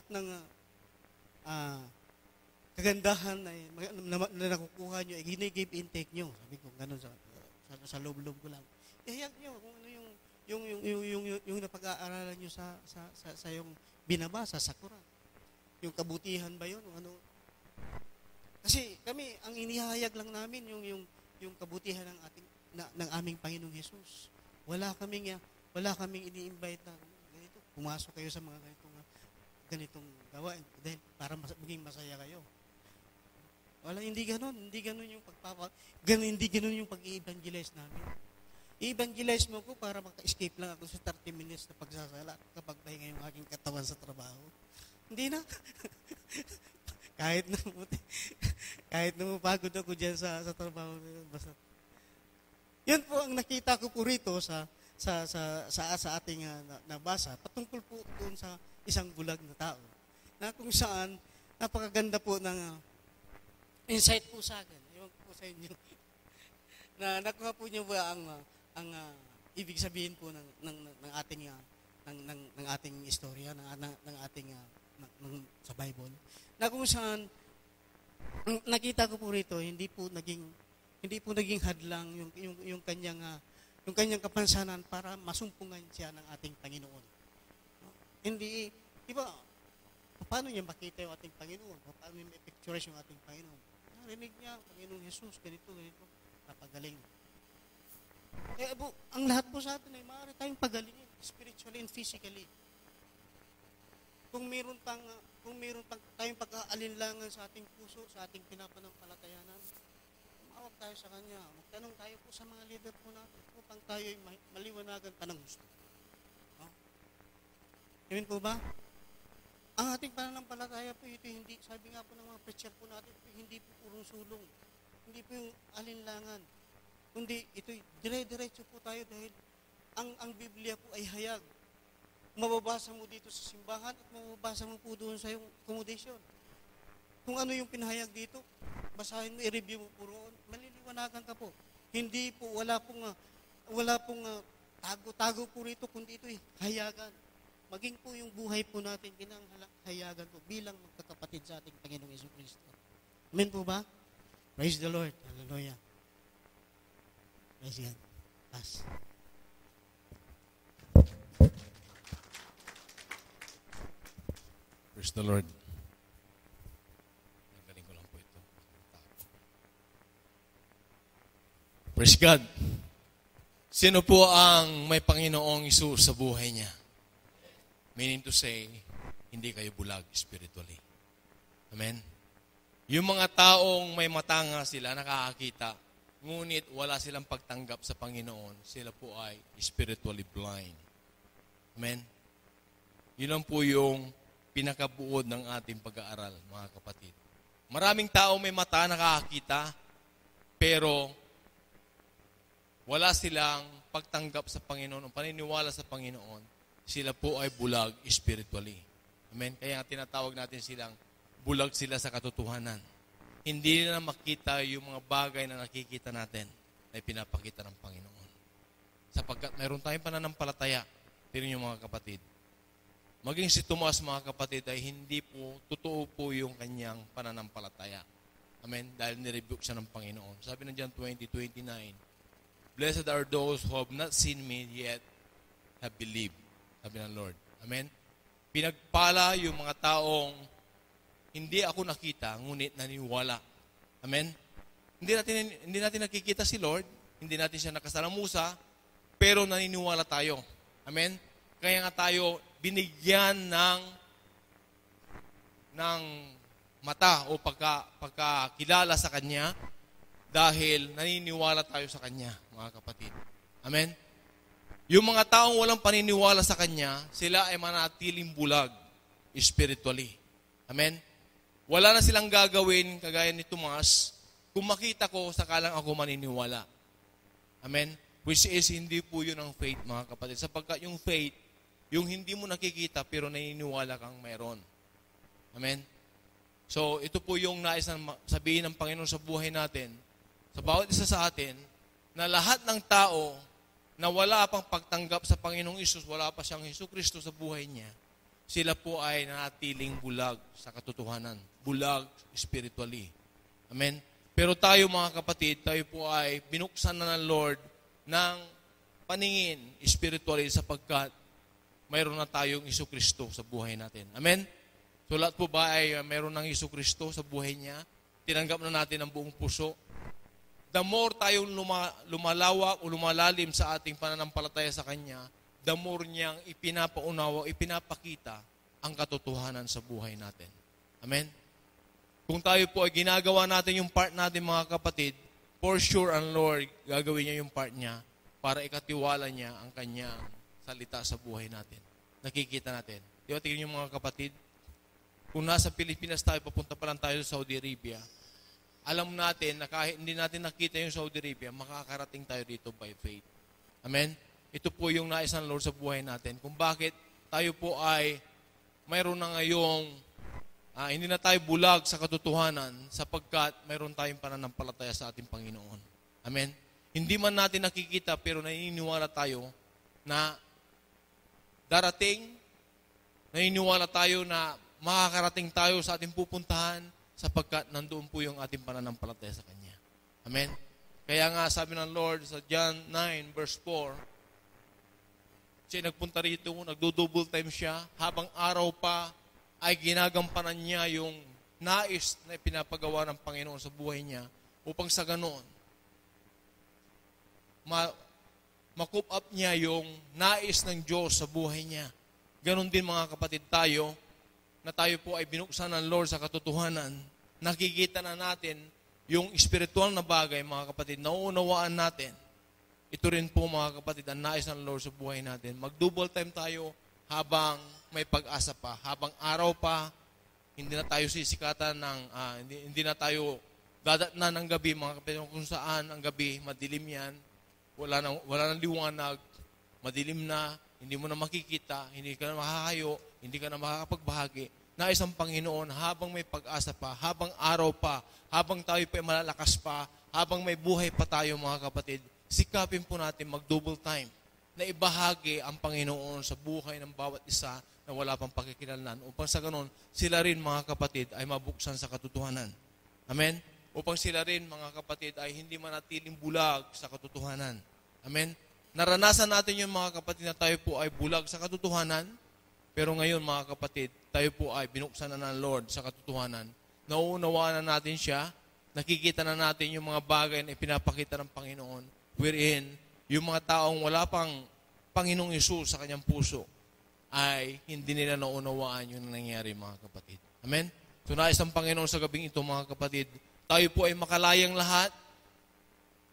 ng kagandahan na nakukuha niyo ay gini-give intake niyo? Sabi ko, ganun sa loob-loob ko lang. Ihayag niyo kung ano yung napag-aaralan niyo sa yung binabasa sa Quran. Yung kabutihan ba yun? Ano? Kasi kami, ang inihayag lang namin yung kabutihan ng aming Panginoong Hesus. Wala kaming ini-invite na ganito. Pumasok kayo sa mga ganitong gawain dahil para maging masaya kayo. Wala, hindi ganoon yung hindi ganoon yung pag-i-evangelize namin. I-evangelize mo ko para maka-escape lang ako sa 30 minutes na pagsasala kapag pahinga yung aking katawan sa trabaho. Hindi na. kahit pagod ako diyan sa trabaho, basta. Yun po ang nakita ko po rito sa ating nabasa patungkol po doon sa isang bulag na tao. Na kung saan napakaganda po ng insight po sa akin. Ewan po sa inyo. Na nakuha po niyo ba ang ibig sabihin po ng ating istorya, ng ating sa Bible. Na kung saan nakita ko po rito, hindi po naging hadlang yung kanyang kapansanan para masumpungan siya ng ating Panginoon. Hindi, di ba, paano niya makita yung ating Panginoon? Paano niya ma-picturize yung ating Panginoon? Narinig niya, Panginoon Jesus, ganito, napagaling. Kaya ang lahat po sa atin ay maaari tayong pagalingin, spiritually and physically. Kung meron pang tayong pag-aalinlangan sa ating puso, sa ating pinapanampalatayanan, tumawag tayo sa Kanya. Magtanong tayo po sa mga leader po natin upang tayo ay maliwanagan pa ng gusto. No? Amen po ba? Ang ating pananampalataya po, ito hindi, sabi nga po ng mga preacher po natin, ito hindi po purong sulong. Hindi po yung alinlangan. Kundi ito, dire-diretso po tayo dahil ang Biblia po ay hayag. Mababasa mo dito sa simbahan at mababasa mo po doon sa iyong accommodation. Kung ano yung pinahayag dito, basahin mo, i-review mo po roon, maliliwanagan ka po. Hindi po, wala pong tago-tago po rito, kundi ito'y hayagan. Maging po yung buhay po natin, hayagan po bilang magkakapatid sa ating Panginoong Jesucristo. Amen po ba? Praise the Lord. Hallelujah. Praise God. Pass. Praise the Lord. Galing ko lang po ito. Praise God. Sino po ang may Panginoong Isus sa buhay niya? Meaning to say, hindi kayo bulag spiritually. Amen? Yung mga taong may mata nga sila, nakakakita, ngunit wala silang pagtanggap sa Panginoon, sila po ay spiritually blind. Amen? Yun lang po yung pinakabuod ng ating pag-aaral, mga kapatid. Maraming tao may mata nakakakita, pero wala silang pagtanggap sa Panginoon o paniniwala sa Panginoon, sila po ay bulag spiritually. Amen? Kaya tinatawag natin silang bulag sila sa katotohanan. Hindi nila makita yung mga bagay na nakikita natin na pinapakita ng Panginoon. Sapagkat mayroon tayong pananampalataya, pero yung mga kapatid, maging si Tomas, mga kapatid, ay hindi po, totoo po yung kanyang pananampalataya. Amen? Dahil nirebuke siya ng Panginoon. Sabi na John 20:29, Blessed are those who have not seen me yet have believed. Sabi ng Lord. Amen? Pinagpala yung mga taong hindi ako nakita, ngunit naniniwala. Amen? Hindi natin nakikita si Lord, hindi natin siya nakasalamusa, pero naniniwala tayo. Amen? Kaya nga tayo binigyan ng mata o pagkakilala sa Kanya dahil naniniwala tayo sa Kanya, mga kapatid. Amen? Yung mga taong walang paniniwala sa Kanya, sila ay manatiling bulag spiritually. Amen? Wala na silang gagawin, kagaya ni Tomas, kung makita ko, sakalang ako maniniwala. Amen? Which is, hindi po yun ang faith, mga kapatid. Sapagkat yung faith, yung hindi mo nakikita pero naniniwala kang meron. Amen? So, ito po yung nais na sabihin ng Panginoon sa buhay natin, sa bawat isa sa atin, na lahat ng tao na wala pang pagtanggap sa Panginoong Isus, wala pa siyang Jesucristo sa buhay niya, sila po ay nanatiling bulag sa katotohanan. Bulag spiritually. Amen? Pero tayo, mga kapatid, tayo po ay binuksan na ng Lord ng paningin spiritually sapagkat mayroon na tayong Jesucristo sa buhay natin. Amen? So lahat po ba ay mayroon ng Jesucristo sa buhay niya? Tinanggap na natin ang buong puso. The more tayong lumalawak o lumalalim sa ating pananampalataya sa Kanya, the more niyang ipinapaunawa, ipinapakita ang katotohanan sa buhay natin. Amen? Kung tayo po ay ginagawa natin yung part natin, mga kapatid, for sure ang Lord gagawin niya yung part niya para ikatiwala niya ang Kanyang salita sa buhay natin. Nakikita natin. Di ba, tingnan niyo, mga kapatid, kung nasa Pilipinas tayo, papunta pa lang tayo sa Saudi Arabia, alam natin na kahit hindi natin nakita yung Saudi Arabia, makakarating tayo dito by faith. Amen? Ito po yung nais ng Lord sa buhay natin. Kung bakit tayo po ay mayroon na ngayong, hindi na tayo bulag sa katotohanan sapagkat mayroon tayong pananampalataya sa ating Panginoon. Amen? Hindi man natin nakikita pero naniniwala tayo na darating, naniniwala tayo na makakarating tayo sa ating pupuntahan sapagkat nandoon po yung ating pananampalataya sa Kanya. Amen? Kaya nga sabi ng Lord sa John 9 verse 4, siya nagpunta rito, nagdo-double time siya, habang araw pa ay ginagampanan niya yung nais na pinapagawa ng Panginoon sa buhay niya upang sa ganoon, ma-coop up niya yung nais ng Diyos sa buhay niya. Ganon din mga kapatid tayo, na tayo po ay binuksan ng Lord sa katotohanan, nakikita na natin yung spiritual na bagay, mga kapatid, nauunawaan natin. Ito rin po mga kapatid, ang nais ng Lord sa buhay natin. Mag-double time tayo habang may pag-asa pa. Habang araw pa, hindi na tayo sisikatan ng, hindi na tayo dadatnan ng gabi, mga kapatid, kung saan ang gabi, madilim yan, wala nang liwanag, madilim na, hindi mo na makikita, hindi ka na makakayo, hindi ka na makakapagbahagi. Nais ang Panginoon, habang may pag-asa pa, habang araw pa, habang tayo pa malalakas pa, habang may buhay pa tayo mga kapatid, sikapin po natin mag-double time na ibahagi ang Panginoon sa buhay ng bawat isa na wala pang pakikilanlan upang sa ganon, sila rin mga kapatid ay mabuksan sa katotohanan. Amen? Upang sila rin mga kapatid ay hindi manatiling bulag sa katotohanan. Amen? Naranasan natin yung mga kapatid na tayo po ay bulag sa katotohanan, pero ngayon mga kapatid, tayo po ay binuksan na ng Lord sa katotohanan. Nauunawaan na natin siya, nakikita na natin yung mga bagay na ipinapakita ng Panginoon, wherein yung mga taong wala pang Panginoong Hesus sa kanyang puso ay hindi nila naunawaan yung nangyayari mga kapatid. Amen? So nais ang Panginoon sa gabing ito mga kapatid, tayo po ay makalayang lahat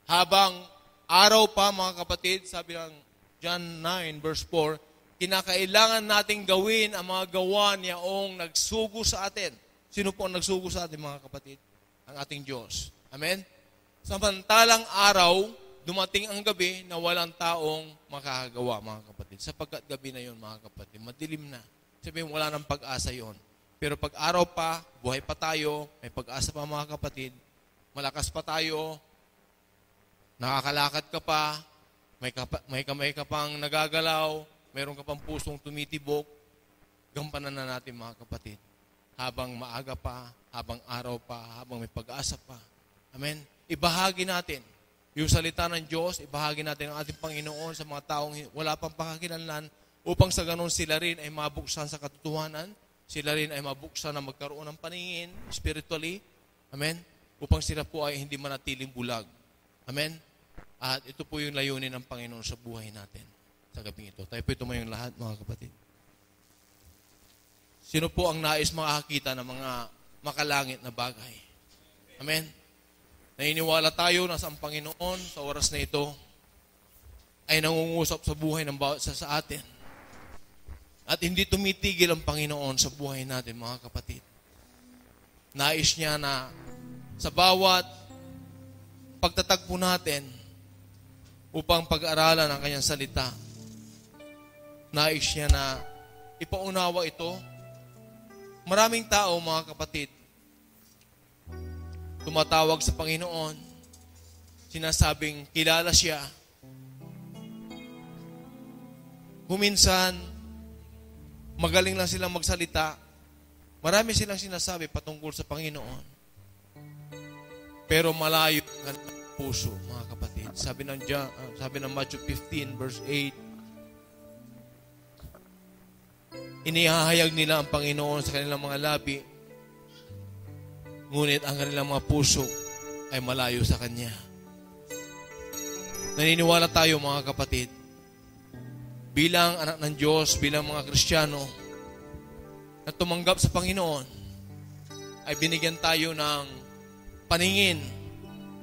habang araw pa mga kapatid, sabi ng John 9 verse 4, kinakailangan nating gawin ang mga gawa niyaong nagsugo sa atin. Sino po ang nagsugo sa atin mga kapatid? Ang ating Diyos. Amen? Samantalang araw, dumating ang gabi na walang taong makakagawa, mga kapatid. Sapagkat gabi na yon mga kapatid. Madilim na. Sabihin, wala nang pag-asa yon. Pero pag araw pa, buhay pa tayo, may pag-asa pa mga kapatid, malakas pa tayo, nakakalakad ka pa, may kamay ka pang nagagalaw, mayroon ka pang pusong tumitibok, gampanan na natin mga kapatid. Habang maaga pa, habang araw pa, habang may pag-asa pa. Amen? Ibahagi natin yung salita ng Diyos, ibahagi natin ang ating Panginoon sa mga taong wala pang pakakilanlan upang sa ganun sila rin ay mabuksan sa katotohanan, sila rin ay mabuksan na magkaroon ng paningin spiritually. Amen? Upang sila po ay hindi manatiling bulag. Amen? At ito po yung layunin ng Panginoon sa buhay natin sa gabing ito. Tayo po tumayong lahat mga kapatid. Sino po ang nais makakita ng mga makalangit na bagay? Amen? Naniniwala tayo na sa Panginoon sa oras na ito ay nangungusap sa buhay ng bawat isa sa atin. At hindi tumitigil ang Panginoon sa buhay natin, mga kapatid. Nais niya na sa bawat pagtatagpo natin upang pag-aralan ang kanyang salita, nais niya na ipaunawa ito. Maraming tao, mga kapatid, tumatawag sa Panginoon, sinasabing kilala siya. Kuminsan, magaling lang silang magsalita. Marami silang sinasabi patungkol sa Panginoon. Pero malayo ang puso, mga kapatid. Sabi ng Matthew 15 verse 8, inihahayag nila ang Panginoon sa kanilang mga labi, ngunit ang kanilang mga puso ay malayo sa Kanya. Naniniwala tayo mga kapatid, bilang anak ng Diyos, bilang mga Kristiyano, na tumanggap sa Panginoon, ay binigyan tayo ng paningin,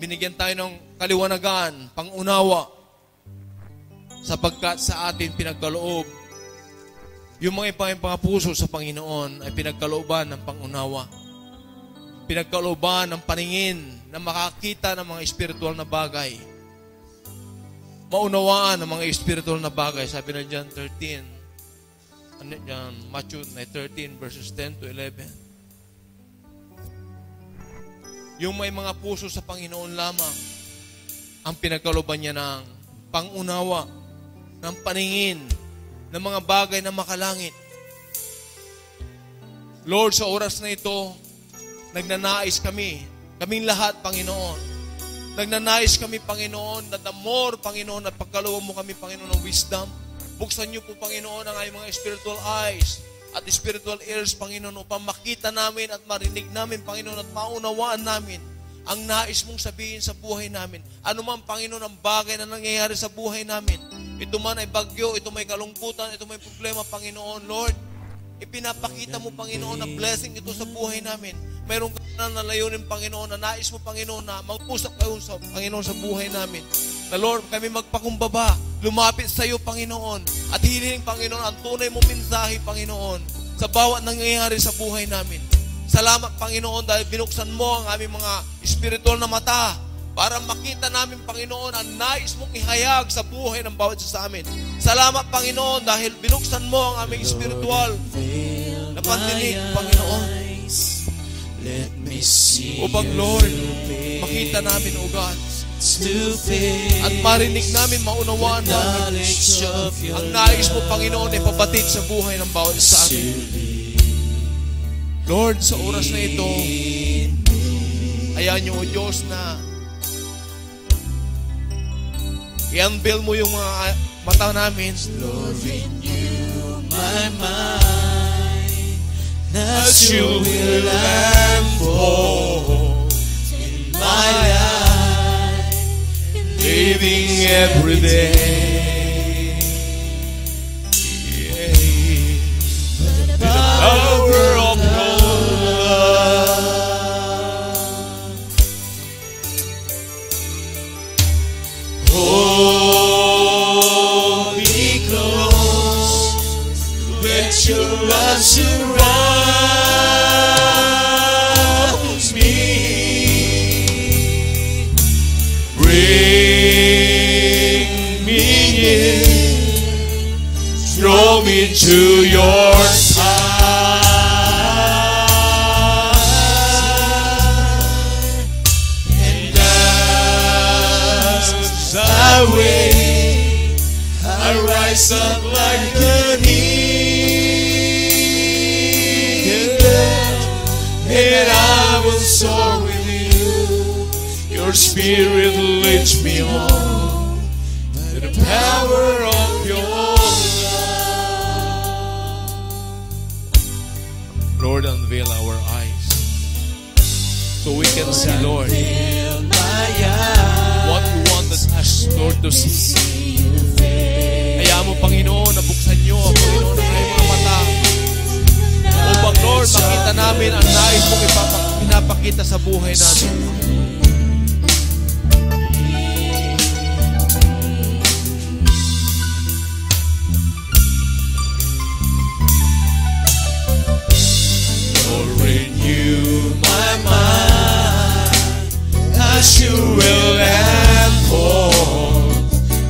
binigyan tayo ng kaliwanagan, pangunawa, sapagkat sa atin pinagkaloob, yung mga puso sa Panginoon ay pinagkalooban ng pangunawa. Pinagkalooban ng paningin na makakita ng mga espiritual na bagay. Maunawaan ng mga espiritual na bagay. Sabi na John 13, Matthew 13 verses 10 to 11. Yung may mga puso sa Panginoon lamang ang pinagkalooban niya ng pangunawa, ng paningin, ng mga bagay na makalangit. Lord, sa oras na ito, nagnanais kaming lahat, Panginoon. Nagnanais kami, Panginoon, na the more, Panginoon, at pagkalooban mo kami, Panginoon, ng wisdom, Buksan niyo po, Panginoon, ang aming mga spiritual eyes at spiritual ears, Panginoon, upang makita namin at marinig namin, Panginoon, at maunawaan namin ang nais mong sabihin sa buhay namin. Ano man, Panginoon, ang bagay na nangyayari sa buhay namin. Ito man ay bagyo, ito may kalungkutan, ito may problema, Panginoon, Lord. Ipinapakita mo, Panginoon, na blessing ito sa buhay namin. Mayroong ka na layunin, Panginoon, na nais mo, Panginoon, na mag-usap kayo sa Panginoon sa buhay namin. Na Lord, kami magpakumbaba, lumapit sa iyo, Panginoon, at hilingin, Panginoon, ang tunay mong mensahe, Panginoon, sa bawat nangyayari sa buhay namin. Salamat, Panginoon, dahil binuksan mo ang aming mga spiritual na mata para makita namin, Panginoon, ang nais mong ihayag sa buhay ng bawat isa sa amin. Salamat, Panginoon, dahil binuksan mo ang aming spiritual na pandinig, Panginoon. Upang, Lord, makita namin, O God, at marinig namin, maunawaan namin ang nais mo, Panginoon, ay pabatid sa buhay ng bawat isa sa amin. Lord, sa oras na ito, ayan niyo, O Diyos, na i-unveil mo yung mga mata namin. Lord, renew my mind, that you will unfold in my life, living every day. Yeah. The power of your love. Hold me close, let your love surround me. Bring me in, draw me to your side, and as I wait, I rise up like an eagle, and I will soar with you. Your spirit leads me on to the power of your love. Lord, unveil our eyes so we can see, Lord, Fill my eyes, what you wanted us, Lord, to see. Hayaan mo, Panginoon, na buksan niyo, Panginoon, ang aming mga mata upang, Lord, makita namin ang nais mong pinapakita sa buhay namin. renew my mind, as you will unfold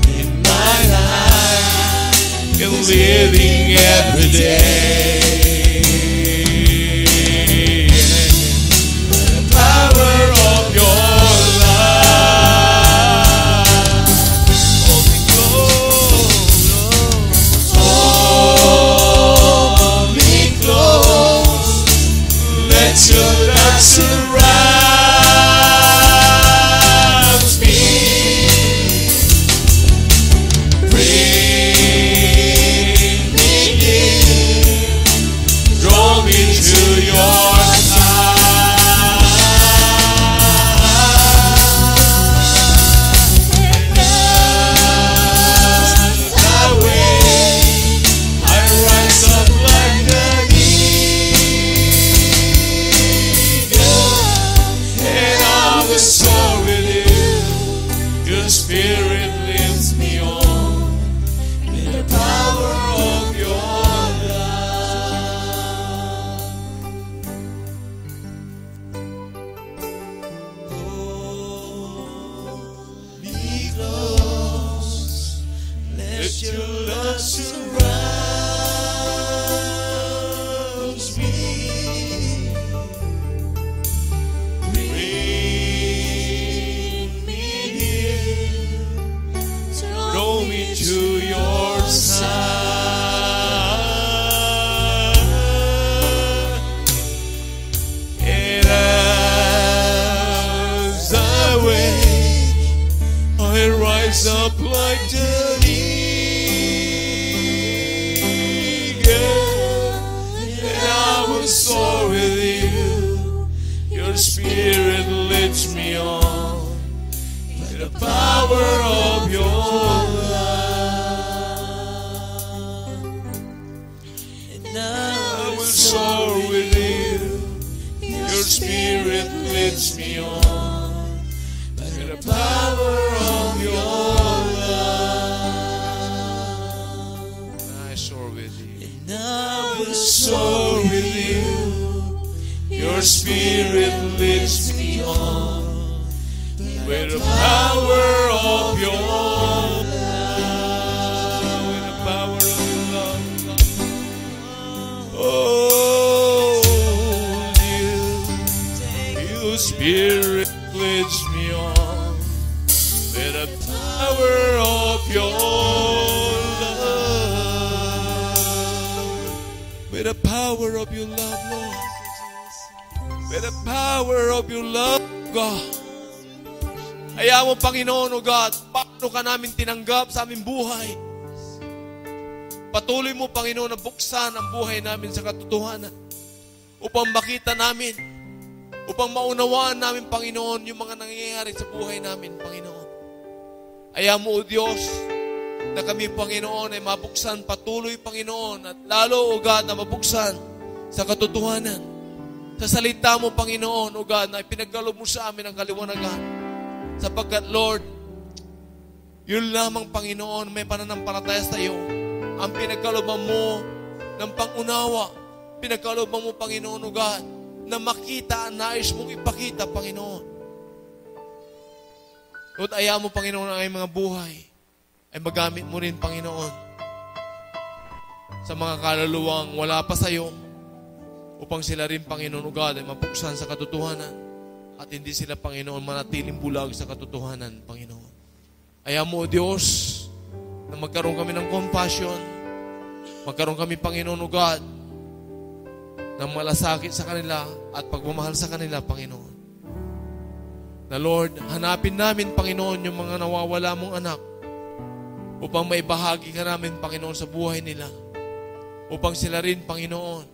in my life, in living every day. The power of your love, hold me close, hold me close. Let your love surround me. Bring me in, draw me to your side. And as I wait, I rise up like an and I will soar with you. Your spirit lifts me on in the power of your love. Hold me close, let your love surround me. Bring me in, draw me to your side, and as I wait, I rise up like the eagle, leads me on by the power of your love. And I will soar with you. Your spirit leads me on by the power of your love. I soar with you. And I will soar with you. Your spirit leads me on with the power of your love. With the power of your love. Oh, your spirit leads me on with the power of your love. With the power of your love, Lord. With the power of your love, God. Ayaw mo, Panginoon, O God, paano ka namin tinanggap sa aming buhay? Patuloy mo, Panginoon, na buksan ang buhay namin sa katotohanan upang makita namin, upang maunawaan namin, Panginoon, yung mga nangyayari sa buhay namin, Panginoon. Ayaw mo, O Diyos, na kami, Panginoon, ay mabuksan patuloy, Panginoon, at lalo, O God, na mabuksan sa katotohanan. Sa salita mo, Panginoon, O God, na ipinagkaloob mo sa amin ang kaliwanagan. Sapagkat, Lord, yun lamang, Panginoon, may pananampalataya sa iyo. Ang pinagkalooban mo ng pangunawa. Pinagkalooban mo, Panginoon, O God, na makita ang nais mong ipakita, Panginoon. Lord, ayaw mo, Panginoon, ang aming mga buhay ay magamit mo rin, Panginoon, sa mga kaluluwang wala pa sa iyo, upang sila rin, Panginoon, O God, ay mapuksan sa katotohanan at hindi sila, Panginoon, manatiling bulag sa katotohanan, Panginoon. Ayaw mo, O Diyos, na magkaroon kami ng compassion, magkaroon kami, Panginoon, O God, ng malasakit sa kanila at pagmamahal sa kanila, Panginoon. Na Lord, hanapin namin, Panginoon, yung mga nawawala mong anak upang maibahagi ka namin, Panginoon, sa buhay nila. Upang sila rin, Panginoon,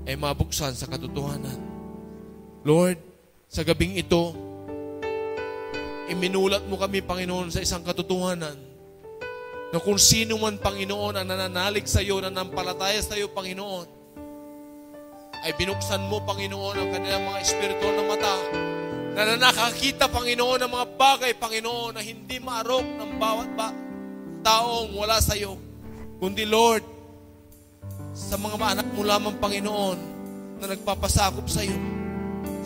ay mabuksan sa katotohanan. Lord, sa gabing ito, iminulat mo kami, Panginoon, sa isang katotohanan na kung sino man, Panginoon, ang nananalig sa iyo, nanampalataya sa iyo, Panginoon, ay binuksan mo, Panginoon, ang kanilang mga espiritual na mata na nakakita, Panginoon, ng mga bagay, Panginoon, na hindi maarok ng bawat taong wala sa iyo. Kundi, Lord, sa mga anak mo lamang, Panginoon, na nagpapasakop sa iyo.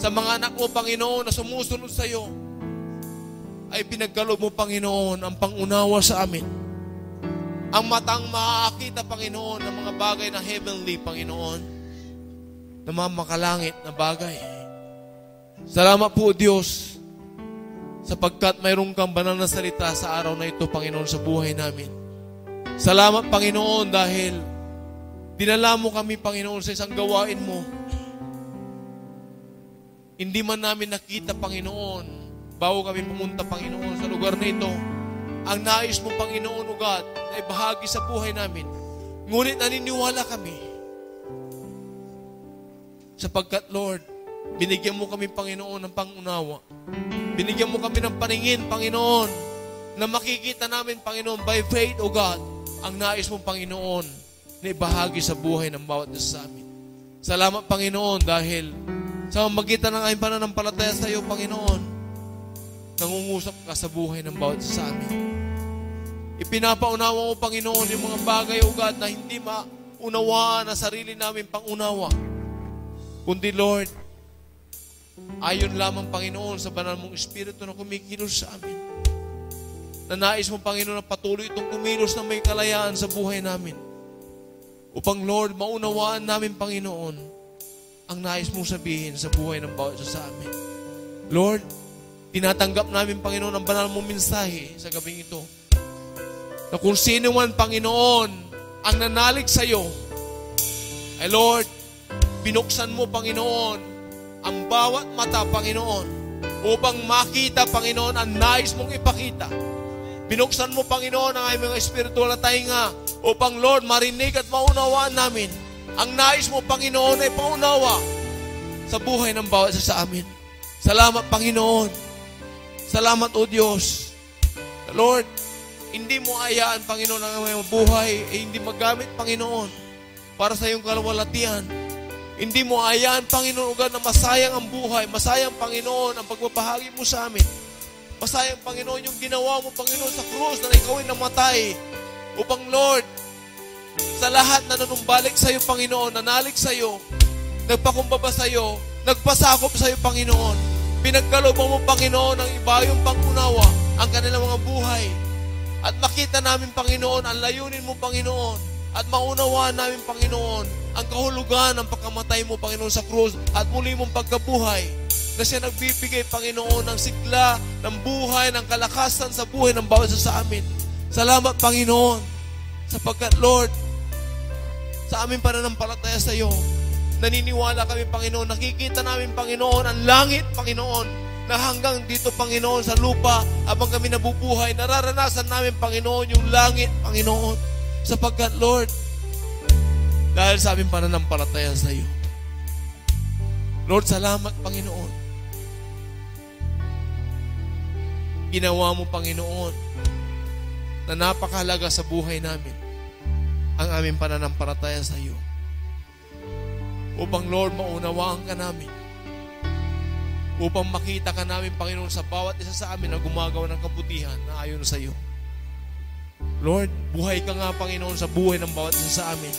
Sa mga anak mo, Panginoon, na sumusunod sa iyo, ay pinagkaloob mo, Panginoon, ang pangunawa sa amin. Ang matang makakita, Panginoon, ng mga bagay na heavenly, Panginoon, na mamakalangit na bagay. Salamat po, Diyos, sapagkat mayroong kang banal na salita sa araw na ito, Panginoon, sa buhay namin. Salamat, Panginoon, dahil dinala mo kami, Panginoon, sa isang gawain mo. Hindi man namin nakita, Panginoon, bago kami pumunta, Panginoon, sa lugar na ito, ang nais mo, Panginoon, O God, na ibahagi sa buhay namin. Ngunit naniniwala kami. Sapagkat, Lord, binigyan mo kami, Panginoon, ng pangunawa. Binigyan mo kami ng paningin, Panginoon, na makikita namin, Panginoon, by faith, O God, ang nais mo, Panginoon, na ibahagi sa buhay ng bawat isa sa amin. Salamat, Panginoon, dahil sa magitan ng aming pananampalataya sa iyo, Panginoon, nangungusap ka sa buhay ng bawat isa sa amin. Ipinapaunawa mo, Panginoon, yung mga bagay, O God, na hindi maunawaan na sarili namin pangunawa. Kundi, Lord, ayon lamang, Panginoon, sa banal mong Espiritu na kumikilos sa amin. Na nais mo, Panginoon, na patuloy itong kumilos na may kalayaan sa buhay namin. Upang, Lord, maunawaan namin, Panginoon, ang nais mong sabihin sa buhay ng bawat isa sa amin. Lord, tinatanggap namin, Panginoon, ang banal mong mensahe sa gabing ito. Na kung sino man, Panginoon, ang nanalig sa iyo, ay, Lord, binuksan mo, Panginoon, ang bawat mata, Panginoon, upang makita, Panginoon, ang nais mong ipakita. Binuksan mo, Panginoon, ang aming mga espiritual na tainga upang, Lord, marinig at maunawaan namin ang nais mo, Panginoon, ay paunawa sa buhay ng bawat isa sa amin. Salamat, Panginoon. Salamat, O Diyos. Lord, hindi mo ayaan, Panginoon, ang mga buhay hindi magamit, Panginoon, para sa iyong kalwalatian. Hindi mo ayaan, Panginoon, na masayang ang buhay. Masayang, Panginoon, ang pagbabahagi mo sa amin. Masayang, Panginoon, yung ginawa mo, Panginoon, sa krus na ikaw ay namatay. Upang, Lord, sa lahat na nanumbalik sa iyo, Panginoon, nanalig sa iyo, nagpakumbaba sa iyo, nagpasakop sa iyo, Panginoon. Pinagkalooban mo, Panginoon, ang iba yung pangunawa, ang kanilang mga buhay. At makita namin, Panginoon, ang layunin mo, Panginoon. At maunawaan namin, Panginoon, ang kahulugan ng pagkamatay mo, Panginoon, sa krus at muli mong pagkabuhay. Na siya nagbibigay, Panginoon, ng sigla, ng buhay, ng kalakasan sa buhay ng bawat isa sa amin. Salamat, Panginoon, sapagkat, Lord, sa aming pananampalataya sa iyo, naniniwala kami, Panginoon, nakikita namin, Panginoon, ang langit, Panginoon, na hanggang dito, Panginoon, sa lupa, habang kami nabubuhay, nararanasan namin, Panginoon, yung langit, Panginoon, sapagkat, Lord, dahil sa aming pananampalataya sa iyo. Lord, salamat, Panginoon. Ginawa mo, Panginoon, na napakahalaga sa buhay namin ang aming pananampalataya sa iyo. Upang, Lord, maunawaan ka namin. Upang makita ka namin, Panginoon, sa bawat isa sa amin na gumagawa ng kabutihan na ayon sa iyo. Lord, buhay ka nga, Panginoon, sa buhay ng bawat isa sa amin.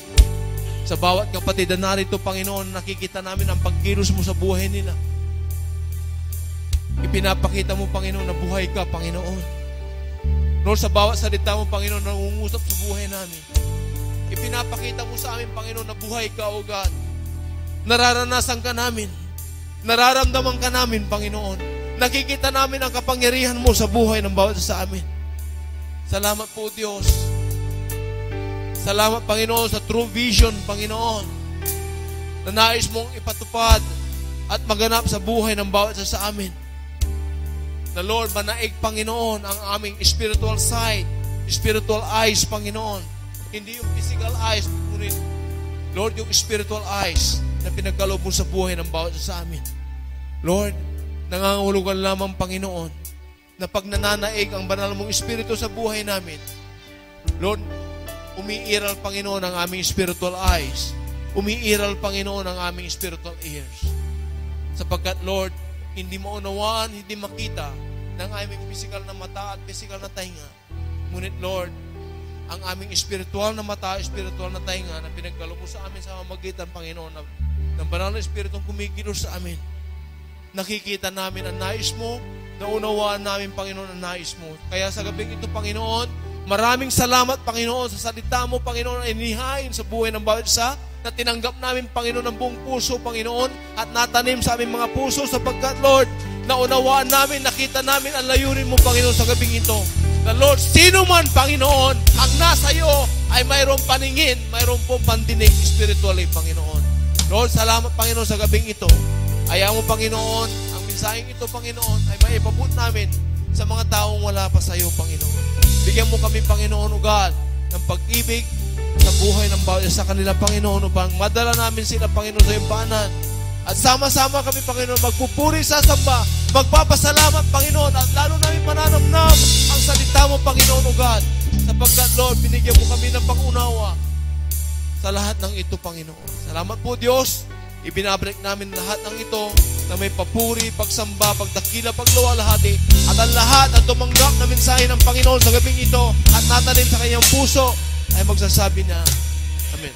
Sa bawat kapatid na narito, Panginoon, nakikita namin ang pagkilos mo sa buhay nila. Ipinapakita mo, Panginoon, na buhay ka, Panginoon. Lord, sa bawat salita mo, Panginoon, nangungusap sa buhay namin. Ipinapakita mo sa amin, Panginoon, na buhay ka, O God. Nararanasan ka namin. Nararamdaman ka namin, Panginoon. Nakikita namin ang kapangyarihan mo sa buhay ng bawat isa sa amin. Salamat po, Diyos. Salamat, Panginoon, sa true vision, Panginoon, na nais mong ipatupad at maganap sa buhay ng bawat isa sa amin. Na, Lord, manaig, Panginoon, ang aming spiritual sight, spiritual eyes, Panginoon. Hindi yung physical eyes, ngunit, Lord, yung spiritual eyes na pinagkaloob mo sa buhay ng bawat isa sa amin. Lord, nangangahulugan lamang, Panginoon, na pag nananaig ang banal mong Espiritu sa buhay namin, Lord, umiiral, Panginoon, ang aming spiritual eyes. Umiiral, Panginoon, ang aming spiritual ears. Sapagkat, Lord, hindi maunawaan, hindi makita ng aming physical na mata at physical na tainga. Ngunit, Lord, ang aming spiritual na mata, spiritual na tainga na pinagkaloob mo sa amin sa mamagitan, Panginoon, ng banal na Espiritong kumikilos sa amin. Nakikita namin ang nais mo, naunawaan namin, Panginoon, ang nais mo. Kaya sa gabing ito, Panginoon, maraming salamat, Panginoon, sa salita mo, Panginoon, na inihain sa buhay ng bawat isa, na tinanggap namin, Panginoon, ng buong puso, Panginoon, at natanim sa aming mga puso, sapagkat, Lord, naunawaan namin, nakita namin ang layunin mo, Panginoon, sa gabing ito. Na, Lord, sino man, Panginoon, ang nasa iyo ay mayroong paningin, mayroong pong pandinig spiritually, Panginoon. Lord, salamat, Panginoon, sa gabing ito. Ayaw mo, Panginoon, ang mensaheng ito, Panginoon, ay maipabot namin sa mga taong wala pa sa iyo, Panginoon. Bigyan mo kami, Panginoon, O God, ng pag-ibig sa buhay ng bawat isa kanila, Panginoon, upang madala namin sila, Panginoon, sa iyong paanan. At sama-sama kami, Panginoon, magpupuri sa samba, magpapasalamat, Panginoon, at lalo namin mananamnam ang salita mo, Panginoon, O God. Sapagkat, Lord, binigyan mo kami ng pangunawa sa lahat ng ito, Panginoon. Salamat po, Diyos. Ibinabalik namin lahat ng ito na may papuri, pagsamba, pagdakila, pagluwalhati, at ang lahat na tumanggap na mensahe ng Panginoon sa gabing ito at natanim sa kanyang puso ay magsasabi na, Amen.